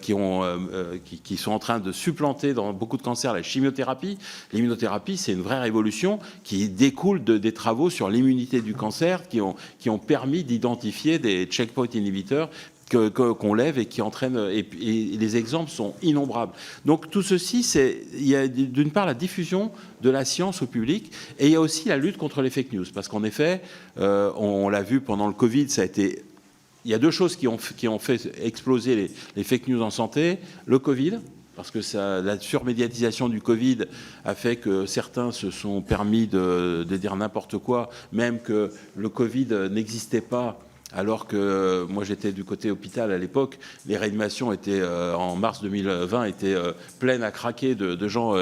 qui sont en train de supplanter dans beaucoup de cancers la chimiothérapie. L'immunothérapie, c'est une vraie révolution qui découle des travaux sur l'immunité du cancer, qui ont permis d'identifier des checkpoint inhibiteurs qu'on lève et qui entraînent, et les exemples sont innombrables. Donc tout ceci, il y a d'une part la diffusion de la science au public, et il y a aussi la lutte contre les fake news, parce qu'en effet, on l'a vu pendant le Covid, il y a deux choses qui ont fait exploser les fake news en santé: le Covid, parce que la surmédiatisation du Covid a fait que certains se sont permis de dire n'importe quoi, même que le Covid n'existait pas, alors que moi j'étais du côté hôpital à l'époque. Les réanimations étaient, en mars 2020, étaient pleines à craquer de gens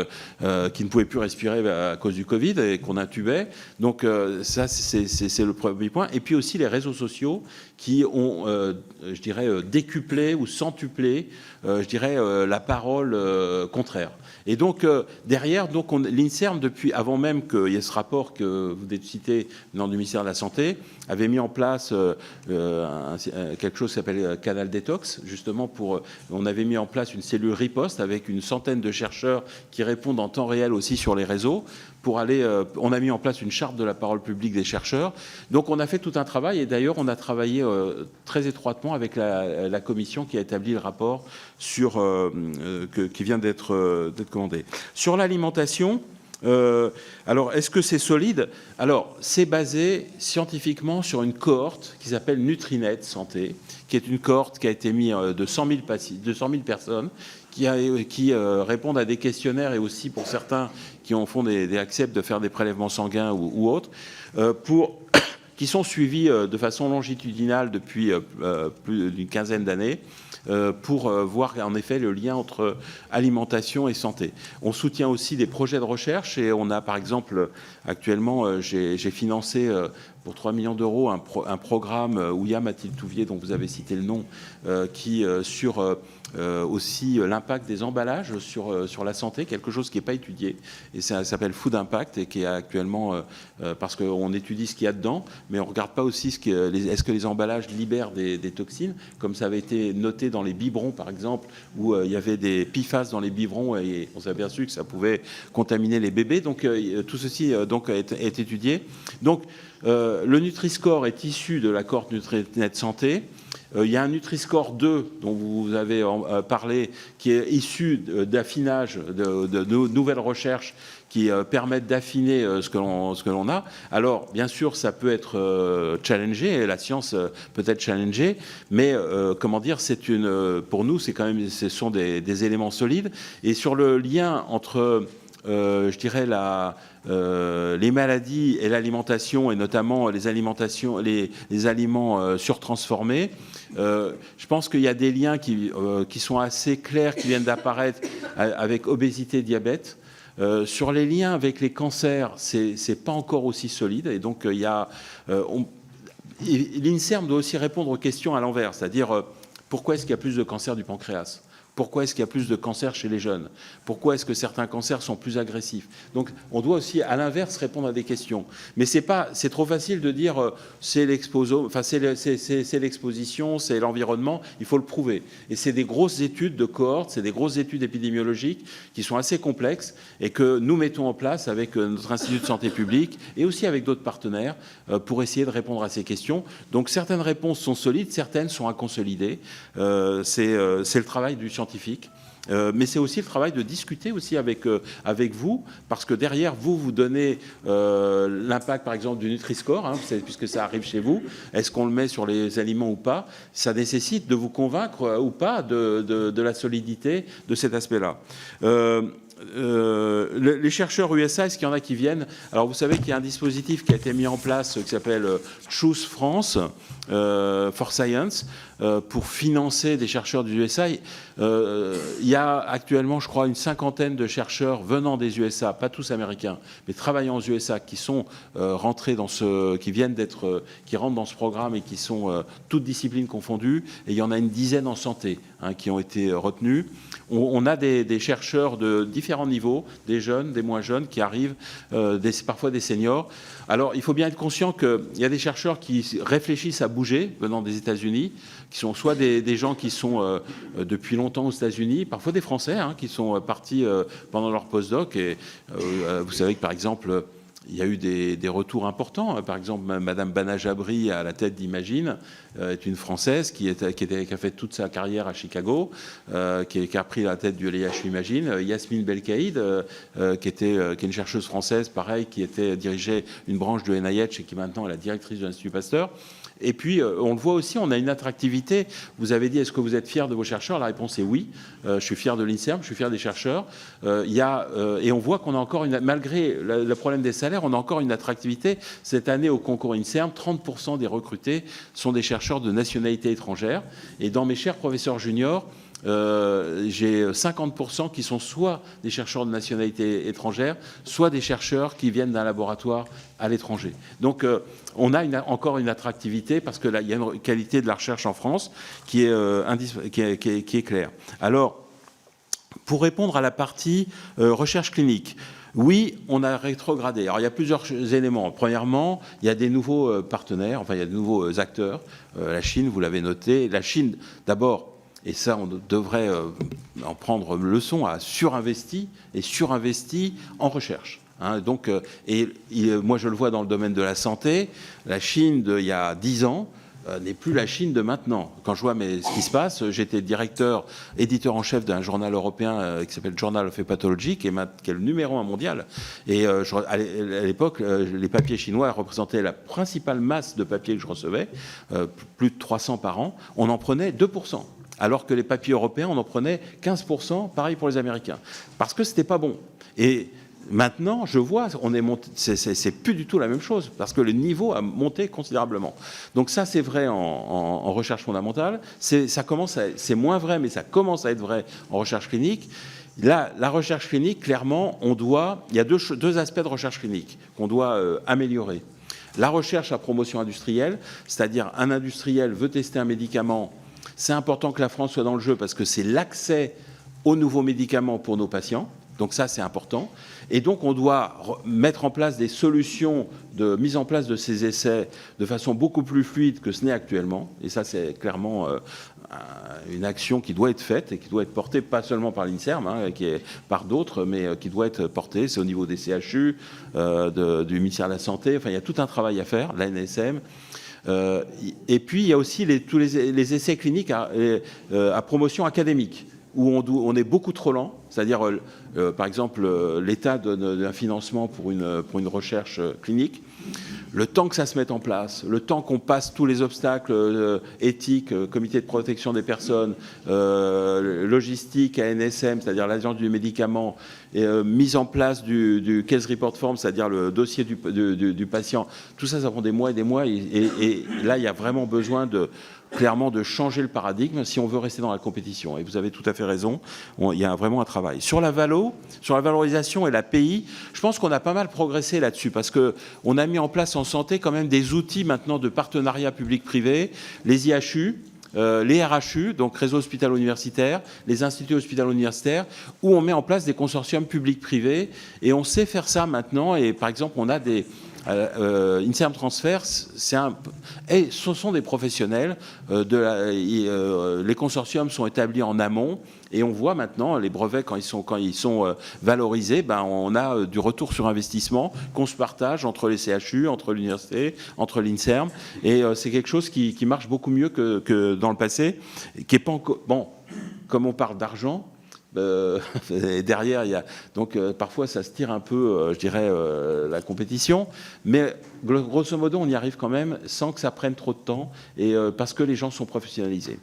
qui ne pouvaient plus respirer à cause du Covid et qu'on intubait. Donc ça, c'est le premier point. Et puis aussi les réseaux sociaux qui ont, je dirais, décuplé ou centuplé, je dirais, la parole contraire. Et donc, derrière, l'INSERM, depuis avant même qu'il y ait ce rapport que vous avez cité venant du ministère de la Santé, avait mis en place quelque chose qui s'appelle Canal Détox, justement on avait mis en place une cellule riposte avec une centaine de chercheurs qui répondent en temps réel aussi sur les réseaux. On a mis en place une charte de la parole publique des chercheurs. Donc on a fait tout un travail, et d'ailleurs on a travaillé très étroitement avec la commission qui a établi le rapport qui vient d'être commandé. Sur l'alimentation, alors est-ce que c'est solide? Alors c'est basé scientifiquement sur une cohorte qui s'appelle Nutrinet Santé, qui est une cohorte qui a été mise de 100 000 personnes, qui répondent à des questionnaires, et aussi pour certains qui acceptent de faire des prélèvements sanguins ou autres, qui sont suivis de façon longitudinale depuis plus d'une quinzaine d'années, pour voir en effet le lien entre alimentation et santé. On soutient aussi des projets de recherche, et on a par exemple actuellement, j'ai financé pour 3 millions d'euros un programme où il y a Mathilde Touvier, dont vous avez cité le nom, qui sur aussi l'impact des emballages sur la santé, quelque chose qui n'est pas étudié, et ça s'appelle Food Impact, et qui est actuellement, parce qu'on étudie ce qu'il y a dedans, mais on ne regarde pas aussi est-ce que les emballages libèrent des toxines, comme ça avait été noté dans les biberons par exemple, où il y avait des PFAS dans les biberons, et on s'est aperçu que ça pouvait contaminer les bébés. Donc tout ceci est étudié. Donc le Nutri-Score est issu de la cohorte Nutrinet Santé. Il y a un Nutri-Score 2 dont vous avez parlé, qui est issu d'affinage, de nouvelles recherches qui permettent d'affiner ce que l'on a. Alors, bien sûr, ça peut être challengé, et la science peut être challengée, mais comment dire, pour nous, ce sont des éléments solides. Et sur le lien entre, je dirais, les maladies et l'alimentation, et notamment les aliments surtransformés, je pense qu'il y a des liens qui sont assez clairs, qui viennent d'apparaître avec obésité, diabète. Sur les liens avec les cancers, c'est pas encore aussi solide, et donc l'INSERM doit aussi répondre aux questions à l'envers, c'est-à-dire pourquoi est-ce qu'il y a plus de cancers du pancréas? Pourquoi est-ce qu'il y a plus de cancers chez les jeunes? Pourquoi est-ce que certains cancers sont plus agressifs? Donc, on doit aussi, à l'inverse, répondre à des questions. Mais c'est trop facile de dire c'est l'exposition, c'est l'environnement. Il faut le prouver. Et c'est des grosses études de cohorte, c'est des grosses études épidémiologiques qui sont assez complexes, et que nous mettons en place avec notre Institut de santé publique et aussi avec d'autres partenaires pour essayer de répondre à ces questions. Donc, certaines réponses sont solides, certaines sont à consolider. C'est le travail du scientifique. Mais c'est aussi le travail de discuter aussi avec vous, parce que derrière vous donnez l'impact par exemple du Nutri-Score, puisque ça arrive chez vous. Est-ce qu'on le met sur les aliments ou pas? Ça nécessite de vous convaincre ou pas de la solidité de cet aspect-là. Les chercheurs USA, est-ce qu'il y en a qui viennent? Alors vous savez qu'il y a un dispositif qui a été mis en place qui s'appelle Choose France for Science, pour financer des chercheurs des USA. Il y a actuellement, je crois, une cinquantaine de chercheurs venant des USA, pas tous américains, mais travaillant aux USA, qui sont rentrés qui rentrent dans ce programme, et qui sont toutes disciplines confondues. Et il y en a une dizaine en santé, qui ont été retenus. On a des chercheurs de différents niveaux, des jeunes, des moins jeunes, qui arrivent, parfois des seniors. Alors, il faut bien être conscient qu'il y a des chercheurs qui réfléchissent à bouger venant des États-Unis, qui sont soit des gens qui sont depuis longtemps aux États-Unis, parfois des Français qui sont partis pendant leur postdoc. Et vous savez que, par exemple, il y a eu des retours importants. Par exemple, Madame Bana Jabri, à la tête d'Imagine, est une Française qui a fait toute sa carrière à Chicago, qui a pris la tête du LIHU Imagine. Yasmine Belkaïd, qui est une chercheuse française, pareil, qui dirigeait une branche de NIH et qui maintenant est la directrice de l'Institut Pasteur. Et puis, on le voit aussi, on a une attractivité. Vous avez dit, est-ce que vous êtes fier de vos chercheurs? La réponse est oui. Je suis fier de l'INSERM, je suis fier des chercheurs. Et on voit qu'on a encore, malgré le problème des salaires, on a encore une attractivité. Cette année, au concours INSERM, 30% des recrutés sont des chercheurs de nationalité étrangère. Et dans mes chers professeurs juniors, j'ai 50% qui sont soit des chercheurs de nationalité étrangère, soit des chercheurs qui viennent d'un laboratoire à l'étranger. Donc on a encore une attractivité parce que là, il y a une qualité de la recherche en France qui est claire. Alors, pour répondre à la partie recherche clinique, oui, on a rétrogradé. Alors, il y a plusieurs éléments. Premièrement, il y a des nouveaux partenaires, enfin, il y a de nouveaux acteurs. La Chine, vous l'avez noté. La Chine, d'abord, et ça, on devrait en prendre leçon, a surinvesti en recherche. Donc, moi, je le vois dans le domaine de la santé. La Chine d'il y a 10 ans n'est plus la Chine de maintenant. Quand je vois ce qui se passe, j'étais éditeur en chef d'un journal européen qui s'appelle Journal of Hepatology, qui est le numéro 1 mondial. Et à l'époque, les papiers chinois représentaient la principale masse de papier que je recevais, plus de 300 par an. On en prenait 2%. Alors que les papiers européens, on en prenait 15%, pareil pour les Américains. Parce que c'était pas bon. Et maintenant, je vois, c'est plus du tout la même chose, parce que le niveau a monté considérablement. Donc ça, c'est vrai en recherche fondamentale. C'est moins vrai, mais ça commence à être vrai en recherche clinique. Là, la recherche clinique, clairement, il y a deux aspects de recherche clinique qu'on doit améliorer. La recherche à promotion industrielle, c'est-à-dire un industriel veut tester un médicament. C'est important que la France soit dans le jeu parce que c'est l'accès aux nouveaux médicaments pour nos patients. Donc ça, c'est important. Et donc, on doit mettre en place des solutions de mise en place de ces essais de façon beaucoup plus fluide que ce n'est actuellement. Et ça, c'est clairement une action qui doit être faite et qui doit être portée pas seulement par l'INSERM, qui est par d'autres, mais qui doit être portée. C'est au niveau des CHU, du ministère de la Santé. Enfin, il y a tout un travail à faire, l'ANSM. Et puis, il y a aussi tous les essais cliniques à promotion académique, où on est beaucoup trop lent. C'est-à-dire, par exemple, l'État donne un financement pour une recherche clinique. Le temps que ça se mette en place, le temps qu'on passe tous les obstacles éthiques, comité de protection des personnes, logistique, ANSM, c'est-à-dire l'agence du médicament, et, mise en place du case report form, c'est-à-dire le dossier du patient, tout ça, ça prend des mois et des mois. Et là, il y a vraiment besoin clairement de changer le paradigme si on veut rester dans la compétition. Et vous avez tout à fait raison, il y a vraiment un travail. Sur la valorisation et l'API, je pense qu'on a pas mal progressé là-dessus parce qu'on a mis en place en santé quand même des outils maintenant de partenariat public-privé, les IHU, les RHU, donc réseau hospitalo-universitaire, les instituts hospitalo-universitaires, où on met en place des consortiums publics-privés et on sait faire ça maintenant. Et par exemple, on a des INSERM Transfert, ce sont des professionnels. Les consortiums sont établis en amont et on voit maintenant les brevets quand ils sont valorisés, on a du retour sur investissement qu'on se partage entre les CHU, entre l'université, entre l'INSERM, et c'est quelque chose qui marche beaucoup mieux que dans le passé, qui est pas encore bon. Comme on parle d'argent. Derrière, il y a donc parfois ça se tire un peu, je dirais, la compétition, mais grosso modo, on y arrive quand même sans que ça prenne trop de temps et parce que les gens sont professionnalisés.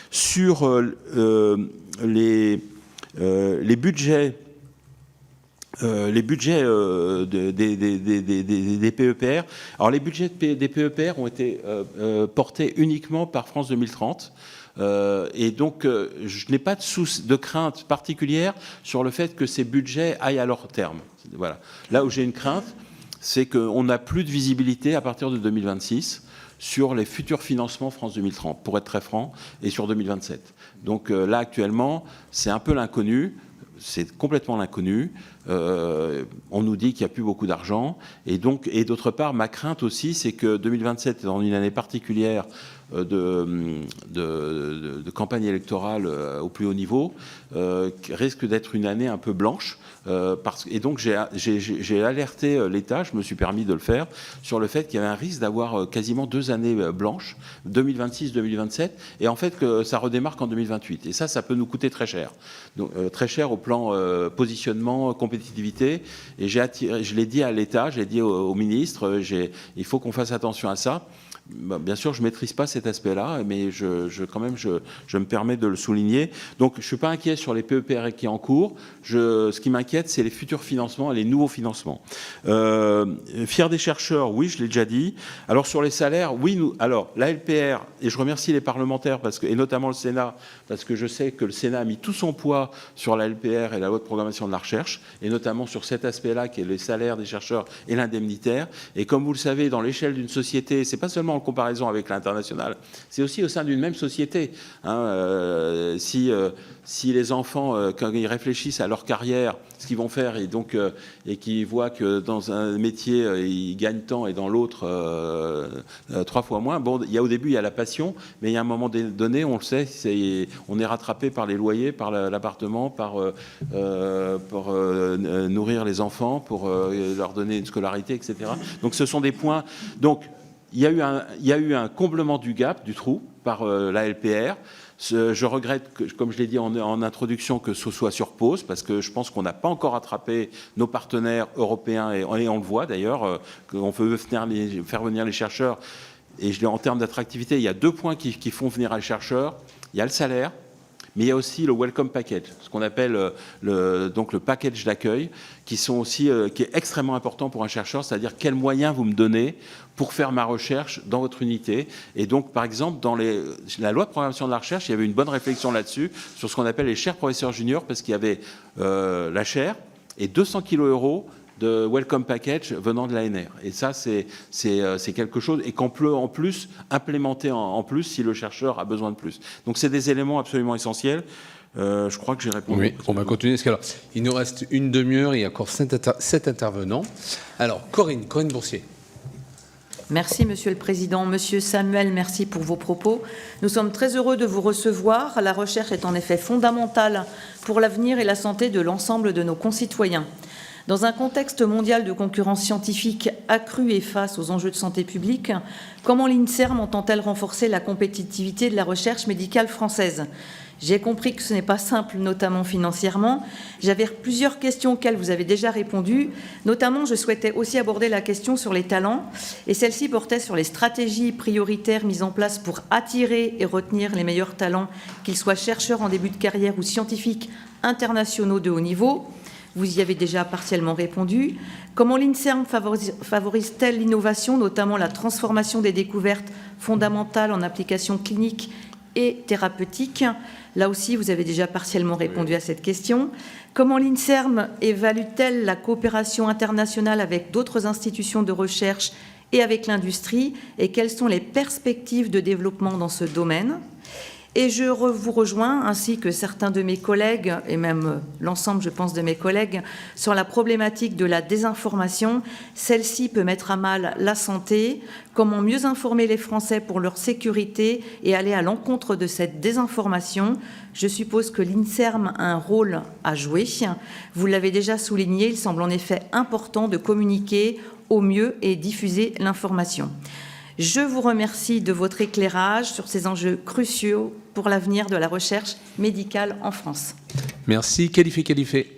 Sur les budgets. Les budgets des PEPR. Alors les budgets des PEPR ont été portés uniquement par France 2030. Et donc, je n'ai pas de crainte particulière sur le fait que ces budgets aillent à leur terme. Voilà. Là où j'ai une crainte, c'est qu'on n'a plus de visibilité à partir de 2026 sur les futurs financements France 2030, pour être très franc, et sur 2027. Donc là, actuellement, c'est un peu l'inconnu. C'est complètement l'inconnu. On nous dit qu'il n'y a plus beaucoup d'argent. Et d'autre part, ma crainte aussi, c'est que 2027 est dans une année particulière de campagne électorale au plus haut niveau, risque d'être une année un peu blanche. Et donc j'ai alerté l'État, je me suis permis de le faire, sur le fait qu'il y avait un risque d'avoir quasiment 2 années blanches, 2026-2027, et en fait que ça redémarre qu'en 2028. Et ça peut nous coûter très cher. Donc, très cher au plan positionnement, compétitivité. Et je l'ai dit à l'État, je l'ai dit au ministre, il faut qu'on fasse attention à ça. Bien sûr, je ne maîtrise pas cet aspect-là, mais quand même, je me permets de le souligner. Donc, je ne suis pas inquiet sur les PEPR qui est en cours. Ce qui m'inquiète, c'est les futurs financements et les nouveaux financements. Fier des chercheurs, oui, je l'ai déjà dit. Alors, sur les salaires, oui, alors, la LPR, et je remercie les parlementaires, et notamment le Sénat, parce que je sais que le Sénat a mis tout son poids sur la LPR et la loi de programmation de la recherche, et notamment sur cet aspect-là, qui est les salaires des chercheurs et l'indemnitaire. Et comme vous le savez, dans l'échelle d'une société, c'est pas seulement en comparaison avec l'international, c'est aussi au sein d'une même société. Si les enfants, quand ils réfléchissent à leur carrière, ce qu'ils vont faire, et qu'ils voient que dans un métier, ils gagnent tant et dans l'autre, 3 fois moins, bon, au début, il y a la passion, mais il y a un moment donné, on le sait, on est rattrapé par les loyers, par l'appartement, par nourrir les enfants, pour leur donner une scolarité, etc. Donc ce sont des points... Donc, il y a eu un comblement du gap, du trou, par la LPR. Je regrette, comme je l'ai dit en introduction, que ce soit sur pause, parce que je pense qu'on n'a pas encore attrapé nos partenaires européens, et on le voit d'ailleurs, qu'on veut faire venir les chercheurs. Et en termes d'attractivité, il y a 2 points qui font venir les chercheurs. Il y a le salaire, mais il y a aussi le welcome package, ce qu'on appelle le package d'accueil, qui est extrêmement important pour un chercheur, c'est-à-dire quels moyens vous me donnez pour faire ma recherche dans votre unité. Et donc, par exemple, dans la loi de programmation de la recherche, il y avait une bonne réflexion là-dessus, sur ce qu'on appelle les chaires professeurs juniors, parce qu'il y avait la chaire et 200 kg de welcome package venant de l'ANR. Et ça, c'est quelque chose, et qu'on peut en plus implémenter en plus si le chercheur a besoin de plus. Donc, c'est des éléments absolument essentiels. Je crois que j'ai répondu. Oui, on va continuer. Alors, il nous reste une demi-heure, il y a encore 7 intervenants. Alors, Corinne Boursier. Merci, Monsieur le Président. Monsieur Samuel, merci pour vos propos. Nous sommes très heureux de vous recevoir. La recherche est en effet fondamentale pour l'avenir et la santé de l'ensemble de nos concitoyens. Dans un contexte mondial de concurrence scientifique accrue et face aux enjeux de santé publique, comment l'INSERM entend-elle renforcer la compétitivité de la recherche médicale française ? J'ai compris que ce n'est pas simple, notamment financièrement. J'avais plusieurs questions auxquelles vous avez déjà répondu. Notamment, je souhaitais aussi aborder la question sur les talents. Et celle-ci portait sur les stratégies prioritaires mises en place pour attirer et retenir les meilleurs talents, qu'ils soient chercheurs en début de carrière ou scientifiques internationaux de haut niveau. Vous y avez déjà partiellement répondu. Comment l'INSERM favorise-t-elle l'innovation, notamment la transformation des découvertes fondamentales en applications cliniques et thérapeutiques? Là aussi, vous avez déjà partiellement répondu à cette question. Comment l'INSERM évalue-t-elle la coopération internationale avec d'autres institutions de recherche et avec l'industrie? Et quelles sont les perspectives de développement dans ce domaine? Et je vous rejoins, ainsi que certains de mes collègues, et même l'ensemble, je pense, de mes collègues, sur la problématique de la désinformation. Celle-ci peut mettre à mal la santé. Comment mieux informer les Français pour leur sécurité et aller à l'encontre de cette désinformation? Je suppose que l'INSERM a un rôle à jouer. Vous l'avez déjà souligné, il semble en effet important de communiquer au mieux et diffuser l'information. Je vous remercie de votre éclairage sur ces enjeux cruciaux pour l'avenir de la recherche médicale en France. Merci. Qualifié.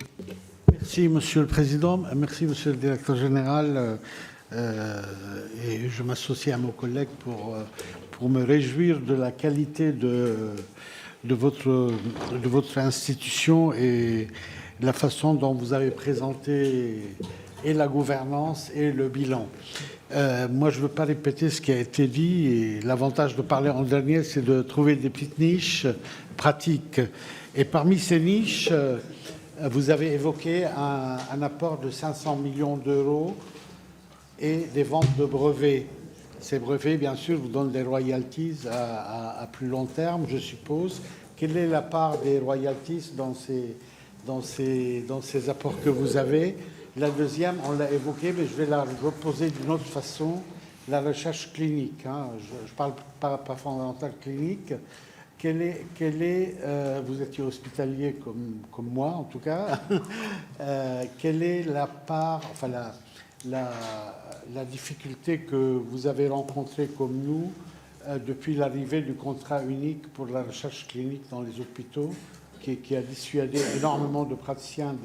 Merci, Monsieur le Président. Merci, Monsieur le Directeur Général. Et je m'associe à mes collègues pour me réjouir de la qualité de votre institution et la façon dont vous avez présenté et la gouvernance et le bilan. Moi, je ne veux pas répéter ce qui a été dit. Et l'avantage de parler en dernier, c'est de trouver des petites niches pratiques. Et parmi ces niches, vous avez évoqué un apport de 500 millions d'euros et des ventes de brevets. Ces brevets, bien sûr, vous donnent des royalties à plus long terme, je suppose. Quelle est la part des royalties dans ces apports que vous avez? La deuxième, on l'a évoqué, mais je vais la reposer d'une autre façon, la recherche clinique. Hein. Je parle pas fondamental clinique. Vous étiez hospitalier comme moi, en tout cas. Quelle est la part, enfin la difficulté que vous avez rencontrée comme nous depuis l'arrivée du contrat unique pour la recherche clinique dans les hôpitaux, qui a dissuadé énormément de praticiens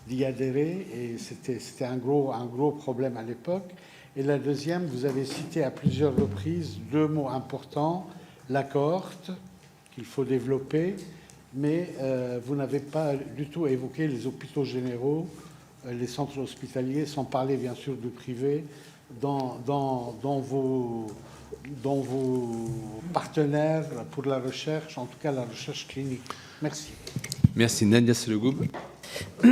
d'y adhérer, et c'était un gros problème à l'époque. Et la deuxième, vous avez cité à plusieurs reprises deux mots importants, la cohorte, qu'il faut développer, mais vous n'avez pas du tout évoqué les hôpitaux généraux, les centres hospitaliers, sans parler bien sûr du privé, dans vos partenaires pour la recherche, en tout cas la recherche clinique. Merci. Merci. Nadia Selegoub.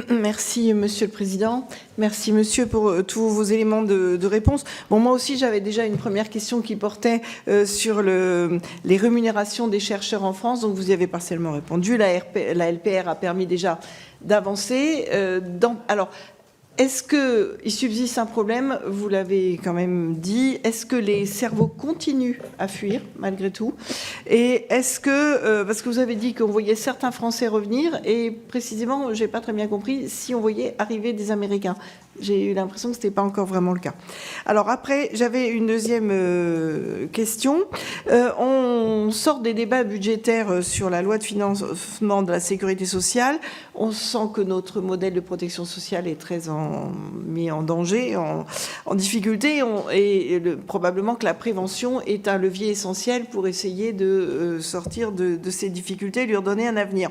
Merci, Monsieur le Président. Merci, Monsieur, pour tous vos éléments de réponse. Bon, moi aussi, j'avais déjà une première question qui portait sur les rémunérations des chercheurs en France. Donc, vous y avez partiellement répondu. La LPR a permis déjà d'avancer. Alors, est-ce qu'il subsiste un problème? Vous l'avez quand même dit. Est-ce que les cerveaux continuent à fuir, malgré tout? Et est-ce que, parce que vous avez dit qu'on voyait certains Français revenir, et précisément, je n'ai pas très bien compris, si on voyait arriver des Américains. J'ai eu l'impression que ce n'était pas encore vraiment le cas. Alors après, j'avais une deuxième question. On sort des débats budgétaires sur la loi de financement de la sécurité sociale. On sent que notre modèle de protection sociale est très mis en danger, en difficulté, et probablement que la prévention est un levier essentiel pour essayer de sortir de ces difficultés et lui redonner un avenir.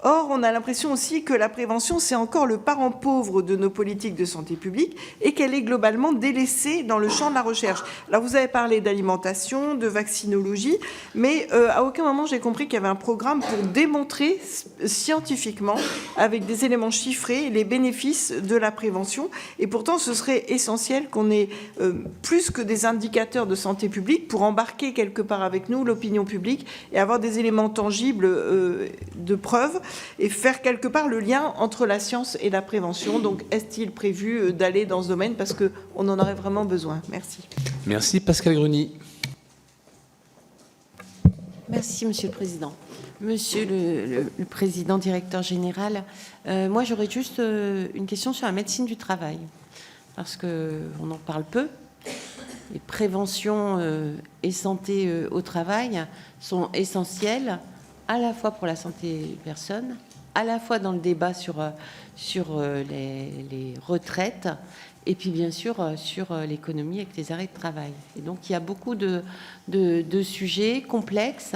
Or, on a l'impression aussi que la prévention, c'est encore le parent pauvre de nos politiques de santé publique et qu'elle est globalement délaissée dans le champ de la recherche. Alors, vous avez parlé d'alimentation, de vaccinologie, mais à aucun moment j'ai compris qu'il y avait un programme pour démontrer scientifiquement, avec des éléments chiffrés, les bénéfices de la prévention. Et pourtant, ce serait essentiel qu'on ait plus que des indicateurs de santé publique pour embarquer quelque part avec nous l'opinion publique et avoir des éléments tangibles de preuve, et faire quelque part le lien entre la science et la prévention. Donc, est-il prévu d'aller dans ce domaine? Parce qu'on en aurait vraiment besoin. Merci. Merci. Pascale Gruny. Merci, Monsieur le Président. Monsieur le Président, directeur général, moi, j'aurais juste une question sur la médecine du travail, parce qu'on en parle peu. Les préventions et santé au travail sont essentielles, à la fois pour la santé des personnes, à la fois dans le débat sur les retraites, et puis bien sûr sur l'économie avec les arrêts de travail. Et donc il y a beaucoup de sujets complexes.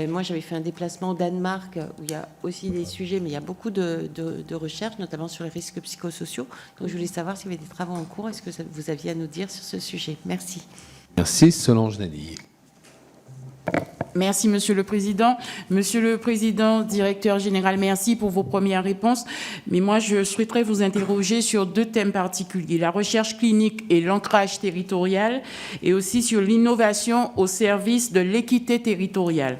Moi j'avais fait un déplacement au Danemark où il y a aussi des sujets, mais il y a beaucoup de recherches, notamment sur les risques psychosociaux. Donc je voulais savoir s'il y avait des travaux en cours. Est-ce que vous aviez à nous dire sur ce sujet? Merci. Merci. Solange Nadille. Merci, Monsieur le Président. Monsieur le Président, directeur général, merci pour vos premières réponses. Mais moi, je souhaiterais vous interroger sur deux thèmes particuliers, la recherche clinique et l'ancrage territorial, et aussi sur l'innovation au service de l'équité territoriale.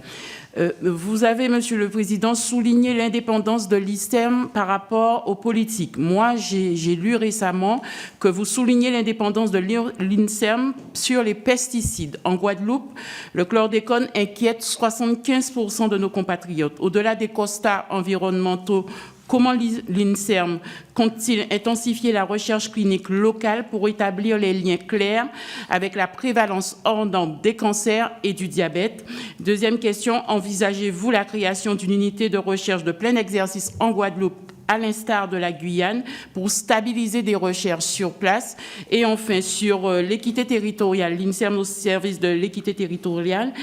Vous avez, Monsieur le Président, souligné l'indépendance de l'INSERM par rapport aux politiques. Moi, j'ai lu récemment que vous soulignez l'indépendance de l'INSERM sur les pesticides. En Guadeloupe, le chlordécone inquiète 75% de nos compatriotes. Au-delà des constats environnementaux, comment l'INSERM compte-t-il intensifier la recherche clinique locale pour établir les liens clairs avec la prévalence hors norme des cancers et du diabète? Deuxième question, envisagez-vous la création d'une unité de recherche de plein exercice en Guadeloupe, à l'instar de la Guyane, pour stabiliser des recherches sur place? Et enfin, sur l'équité territoriale, l'INSERM au service de l'équité territoriale,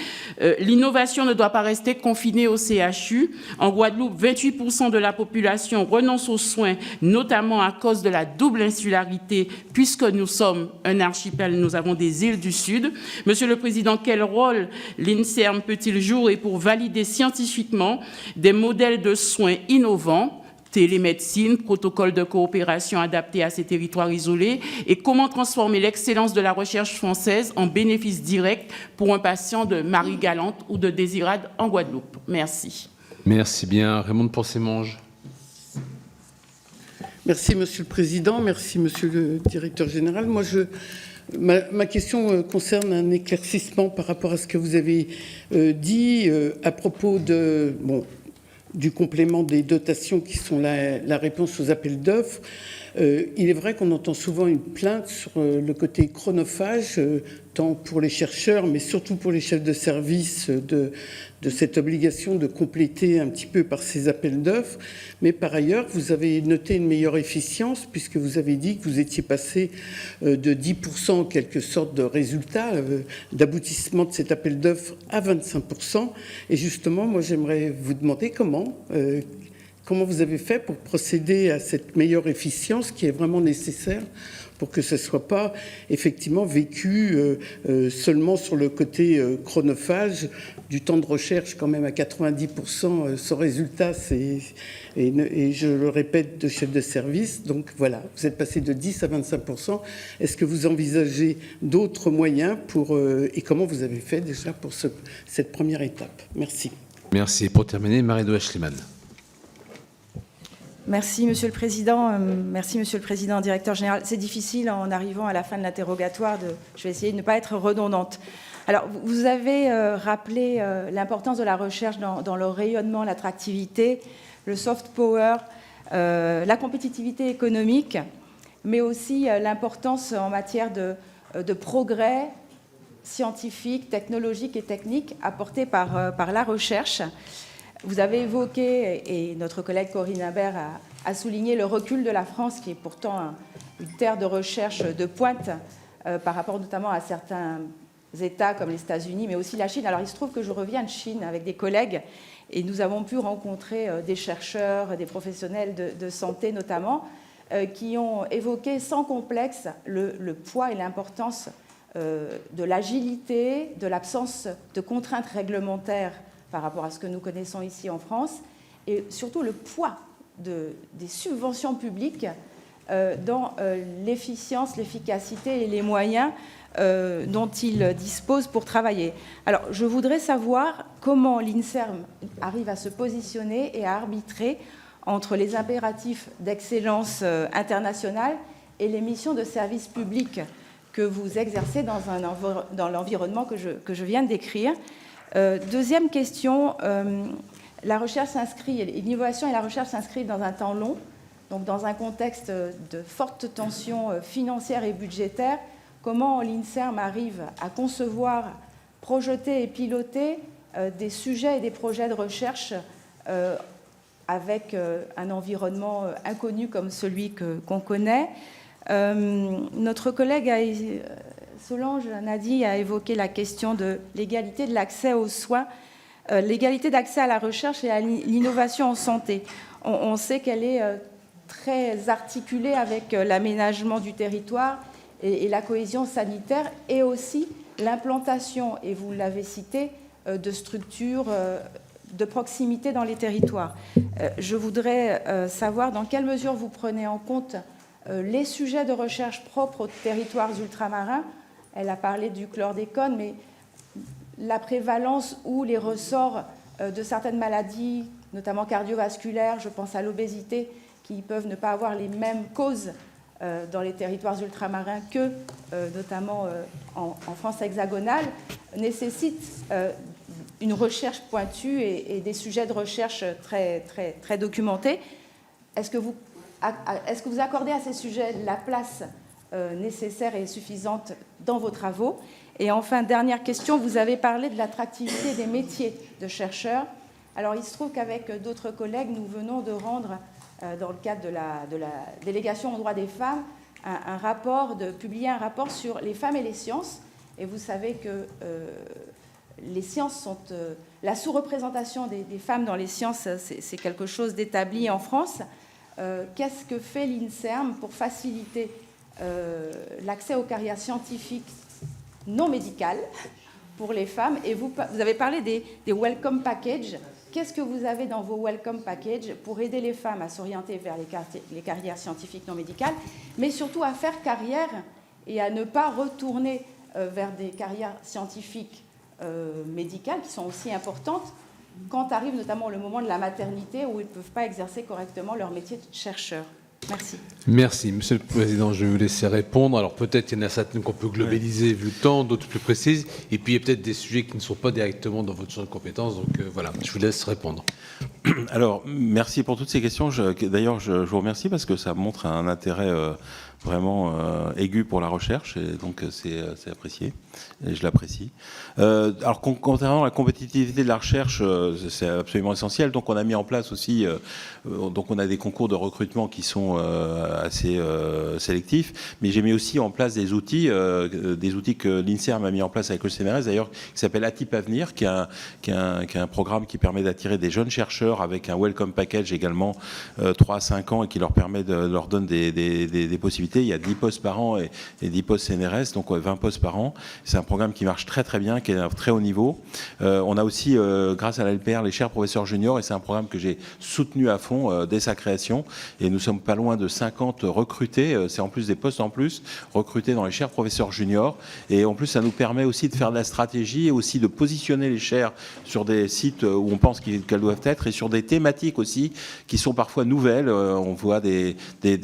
l'innovation ne doit pas rester confinée au CHU. En Guadeloupe, 28% de la population renonce aux soins, notamment à cause de la double insularité, puisque nous sommes un archipel, nous avons des îles du Sud. Monsieur le Président, quel rôle l'INSERM peut-il jouer pour valider scientifiquement des modèles de soins innovants, télémédecine, protocole de coopération adapté à ces territoires isolés, et comment transformer l'excellence de la recherche française en bénéfice direct pour un patient de Marie-Galante ou de Désirade en Guadeloupe. Merci. Merci bien. Raymond de Poncé-Monge. Merci, Monsieur le Président. Merci, Monsieur le Directeur Général. Moi, ma question concerne un éclaircissement par rapport à ce que vous avez dit à propos du complément des dotations qui sont la réponse aux appels d'offres. Il est vrai qu'on entend souvent une plainte sur le côté chronophage, tant pour les chercheurs, mais surtout pour les chefs de service, de cette obligation de compléter un petit peu par ces appels d'offres. Mais par ailleurs, vous avez noté une meilleure efficience, puisque vous avez dit que vous étiez passé de 10% en quelque sorte de résultat, d'aboutissement de cet appel d'offres à 25%. Et justement, moi, j'aimerais vous demander comment vous avez fait pour procéder à cette meilleure efficience qui est vraiment nécessaire pour que ce ne soit pas effectivement vécu seulement sur le côté chronophage du temps de recherche quand même à 90%. Ce résultat, et je le répète, de chef de service. Donc voilà, vous êtes passé de 10 à 25%. Est-ce que vous envisagez d'autres moyens et comment vous avez fait déjà pour cette première étape? Merci. Merci. Pour terminer, Marie-Do Schliemann. Merci, Monsieur le Président. Merci, Monsieur le Président, directeur général. C'est difficile en arrivant à la fin de l'interrogatoire. Je vais essayer de ne pas être redondante. Alors, vous avez rappelé l'importance de la recherche dans le rayonnement, l'attractivité, le soft power, la compétitivité économique, mais aussi l'importance en matière de progrès scientifique, technologique et technique apportés par la recherche. Vous avez évoqué, et notre collègue Corinne Imbert a souligné le recul de la France, qui est pourtant une terre de recherche de pointe par rapport notamment à certains États comme les États-Unis, mais aussi la Chine. Alors il se trouve que je reviens de Chine avec des collègues et nous avons pu rencontrer des chercheurs, des professionnels de santé notamment, qui ont évoqué sans complexe le poids et l'importance de l'agilité, de l'absence de contraintes réglementaires par rapport à ce que nous connaissons ici en France, et surtout le poids des subventions publiques dans l'efficience, l'efficacité et les moyens dont ils disposent pour travailler. Alors, je voudrais savoir comment l'INSERM arrive à se positionner et à arbitrer entre les impératifs d'excellence internationale et les missions de service public que vous exercez dans l'environnement que je viens de décrire. Deuxième question, la recherche s'inscrit, l'innovation et la recherche s'inscrivent dans un temps long, donc dans un contexte de forte tension financière et budgétaire. Comment l'INSERM arrive à concevoir, projeter et piloter des sujets et des projets de recherche avec un environnement inconnu comme celui qu'on connaît? Notre collègue Solange Nadi a évoqué la question de l'égalité de l'accès aux soins, l'égalité d'accès à la recherche et à l'innovation en santé. On sait qu'elle est très articulée avec l'aménagement du territoire et la cohésion sanitaire, et aussi l'implantation, et vous l'avez cité, de structures de proximité dans les territoires. Je voudrais savoir dans quelle mesure vous prenez en compte les sujets de recherche propres aux territoires ultramarins. Elle a parlé du chlordécone, mais la prévalence ou les ressorts de certaines maladies, notamment cardiovasculaires, je pense à l'obésité, qui peuvent ne pas avoir les mêmes causes dans les territoires ultramarins que notamment en France hexagonale, nécessitent une recherche pointue et des sujets de recherche très, très, très documentés. Est-ce que vous accordez à ces sujets la place nécessaire et suffisante dans vos travaux? Et enfin, dernière question, vous avez parlé de l'attractivité des métiers de chercheurs. Alors, il se trouve qu'avec d'autres collègues, nous venons de rendre, dans le cadre de la délégation aux droits des femmes, publier un rapport sur les femmes et les sciences. Et vous savez que les sciences sont... la sous-représentation des femmes dans les sciences, c'est quelque chose d'établi en France. Qu'est-ce que fait l'INSERM pour faciliter l'accès aux carrières scientifiques non médicales pour les femmes? Et vous avez parlé des welcome packages qu'est-ce que vous avez dans vos welcome package pour aider les femmes à s'orienter vers les carrières scientifiques non médicales, mais surtout à faire carrière et à ne pas retourner vers des carrières scientifiques médicales qui sont aussi importantes quand arrive notamment le moment de la maternité où ils ne peuvent pas exercer correctement leur métier de chercheur. Merci. Merci. Monsieur le Président, je vais vous laisser répondre. Alors peut-être il y en a certaines qu'on peut globaliser vu le temps, d'autres plus précises. Et puis il y a peut-être des sujets qui ne sont pas directement dans votre champ de compétences. Donc voilà, je vous laisse répondre. Alors, merci pour toutes ces questions. D'ailleurs, je vous remercie parce que ça montre un intérêt vraiment aigu pour la recherche. Et donc c'est apprécié. Et je l'apprécie. Alors, concernant la compétitivité de la recherche, c'est absolument essentiel. Donc on a mis en place aussi, donc on a des concours de recrutement qui sont assez sélectifs, mais j'ai mis aussi en place des outils que l'INSERM a mis en place avec le CNRS, d'ailleurs, qui s'appelle ATIP Avenir, qui est un programme qui permet d'attirer des jeunes chercheurs avec un welcome package également 3 à 5 ans et qui leur permet de leur donner des possibilités. Il y a 10 postes par an et 10 postes CNRS, donc 20 postes par an. C'est un programme qui marche très très bien, qui est à très haut niveau. On a aussi, grâce à la LPR, les chers professeurs juniors, et c'est un programme que j'ai soutenu à fond dès sa création. Et nous sommes pas loin de 50 recrutés, c'est en plus des postes en plus, recrutés dans les chers professeurs juniors. Et en plus, ça nous permet aussi de faire de la stratégie et aussi de positionner les chaires sur des sites où on pense qu'elles doivent être et sur des thématiques aussi qui sont parfois nouvelles. On voit des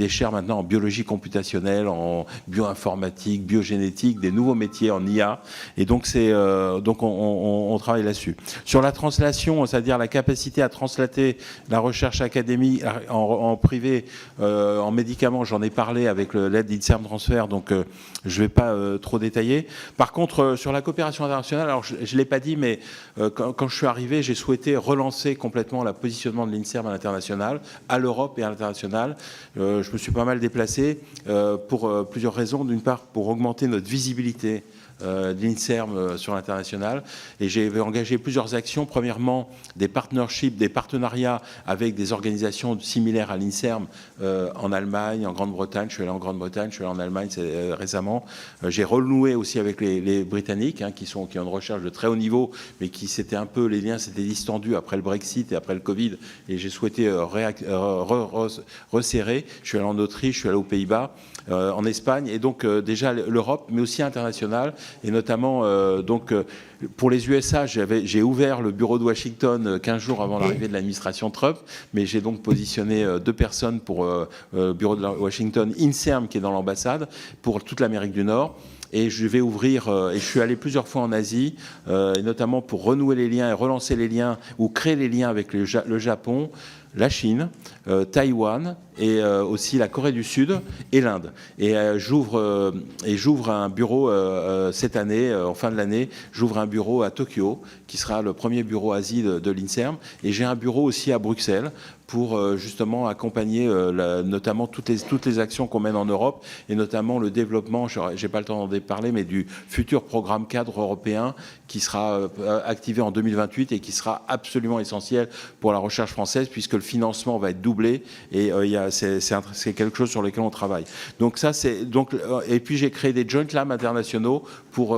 chaires maintenant en biologie computationnelle, en bioinformatique, biogénétique, des nouveaux métiers en IA. Et donc, on travaille là-dessus. Sur la translation, c'est-à-dire la capacité à translater la recherche académique en privé, en médicaments, j'en ai parlé avec l'aide d'INSERM Transfert, donc je ne vais pas trop détailler. Par contre, sur la coopération internationale, alors je ne l'ai pas dit, mais quand je suis arrivé, j'ai souhaité relancer complètement le positionnement de l'INSERM à l'international, à l'Europe et à l'international. Je me suis pas mal déplacé pour plusieurs raisons. D'une part, pour augmenter notre visibilité de l'INSERM sur l'international. Et j'ai engagé plusieurs actions. Premièrement, des partnerships, des partenariats avec des organisations similaires à l'INSERM en Allemagne, en Grande-Bretagne. Je suis allé en Grande-Bretagne, je suis allé en Allemagne récemment. J'ai renoué aussi avec les Britanniques, qui ont une recherche de très haut niveau, mais qui s'étaient un peu, les liens s'étaient distendus après le Brexit et après le Covid. Et j'ai souhaité resserrer. Je suis allé en Autriche, je suis allé aux Pays-Bas, en Espagne, et donc déjà l'Europe, mais aussi internationale. Et notamment, pour les USA, j'ai ouvert le bureau de Washington 15 jours avant l'arrivée de l'administration Trump, mais j'ai donc positionné 2 personnes pour le bureau de Washington, INSERM, qui est dans l'ambassade, pour toute l'Amérique du Nord. Et je vais ouvrir, et je suis allé plusieurs fois en Asie, et notamment pour renouer les liens et relancer les liens, ou créer les liens avec le Japon, la Chine, Taïwan, et aussi la Corée du Sud et l'Inde. Et j'ouvre un bureau cette année, en fin de l'année, j'ouvre un bureau à Tokyo, qui sera le premier bureau Asie de l'INSERM. Et j'ai un bureau aussi à Bruxelles pour justement accompagner notamment toutes les actions qu'on mène en Europe, et notamment le développement, j'ai pas le temps d'en parler, mais du futur programme cadre européen qui sera activé en 2028 et qui sera absolument essentiel pour la recherche française, puisque le financement va être doublé, et c'est quelque chose sur lequel on travaille. Donc ça, et puis j'ai créé des joint labs internationaux pour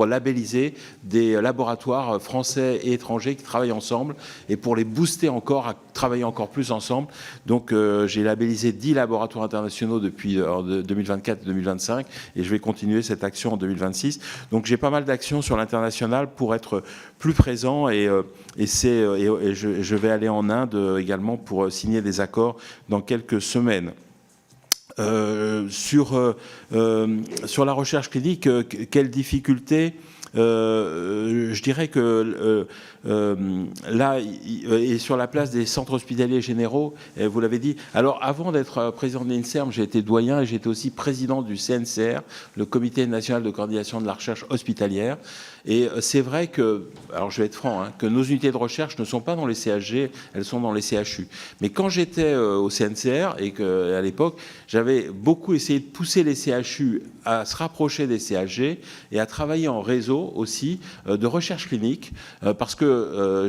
labelliser des laboratoires français et étrangers qui travaillent ensemble, et pour les booster encore à travailler encore plus ensemble. Donc j'ai labellisé 10 laboratoires internationaux depuis 2024-2025, et je vais continuer cette action en 2026. Donc j'ai pas mal d'actions sur l'international pour être plus présent, et je vais aller en Inde également pour signer des accords dans quelques semaines. Sur la recherche clinique, quelles difficultés? Je dirais que là, et sur la place des centres hospitaliers généraux, vous l'avez dit. Alors, avant d'être président de l'INSERM, j'ai été doyen et j'étais aussi président du CNCR, le Comité national de coordination de la recherche hospitalière. Et c'est vrai que, alors je vais être franc, que nos unités de recherche ne sont pas dans les CHG, elles sont dans les CHU. Mais quand j'étais au CNCR, et qu'à l'époque, j'avais beaucoup essayé de pousser les CHU à se rapprocher des CHG et à travailler en réseau réseau aussi de recherche clinique, parce que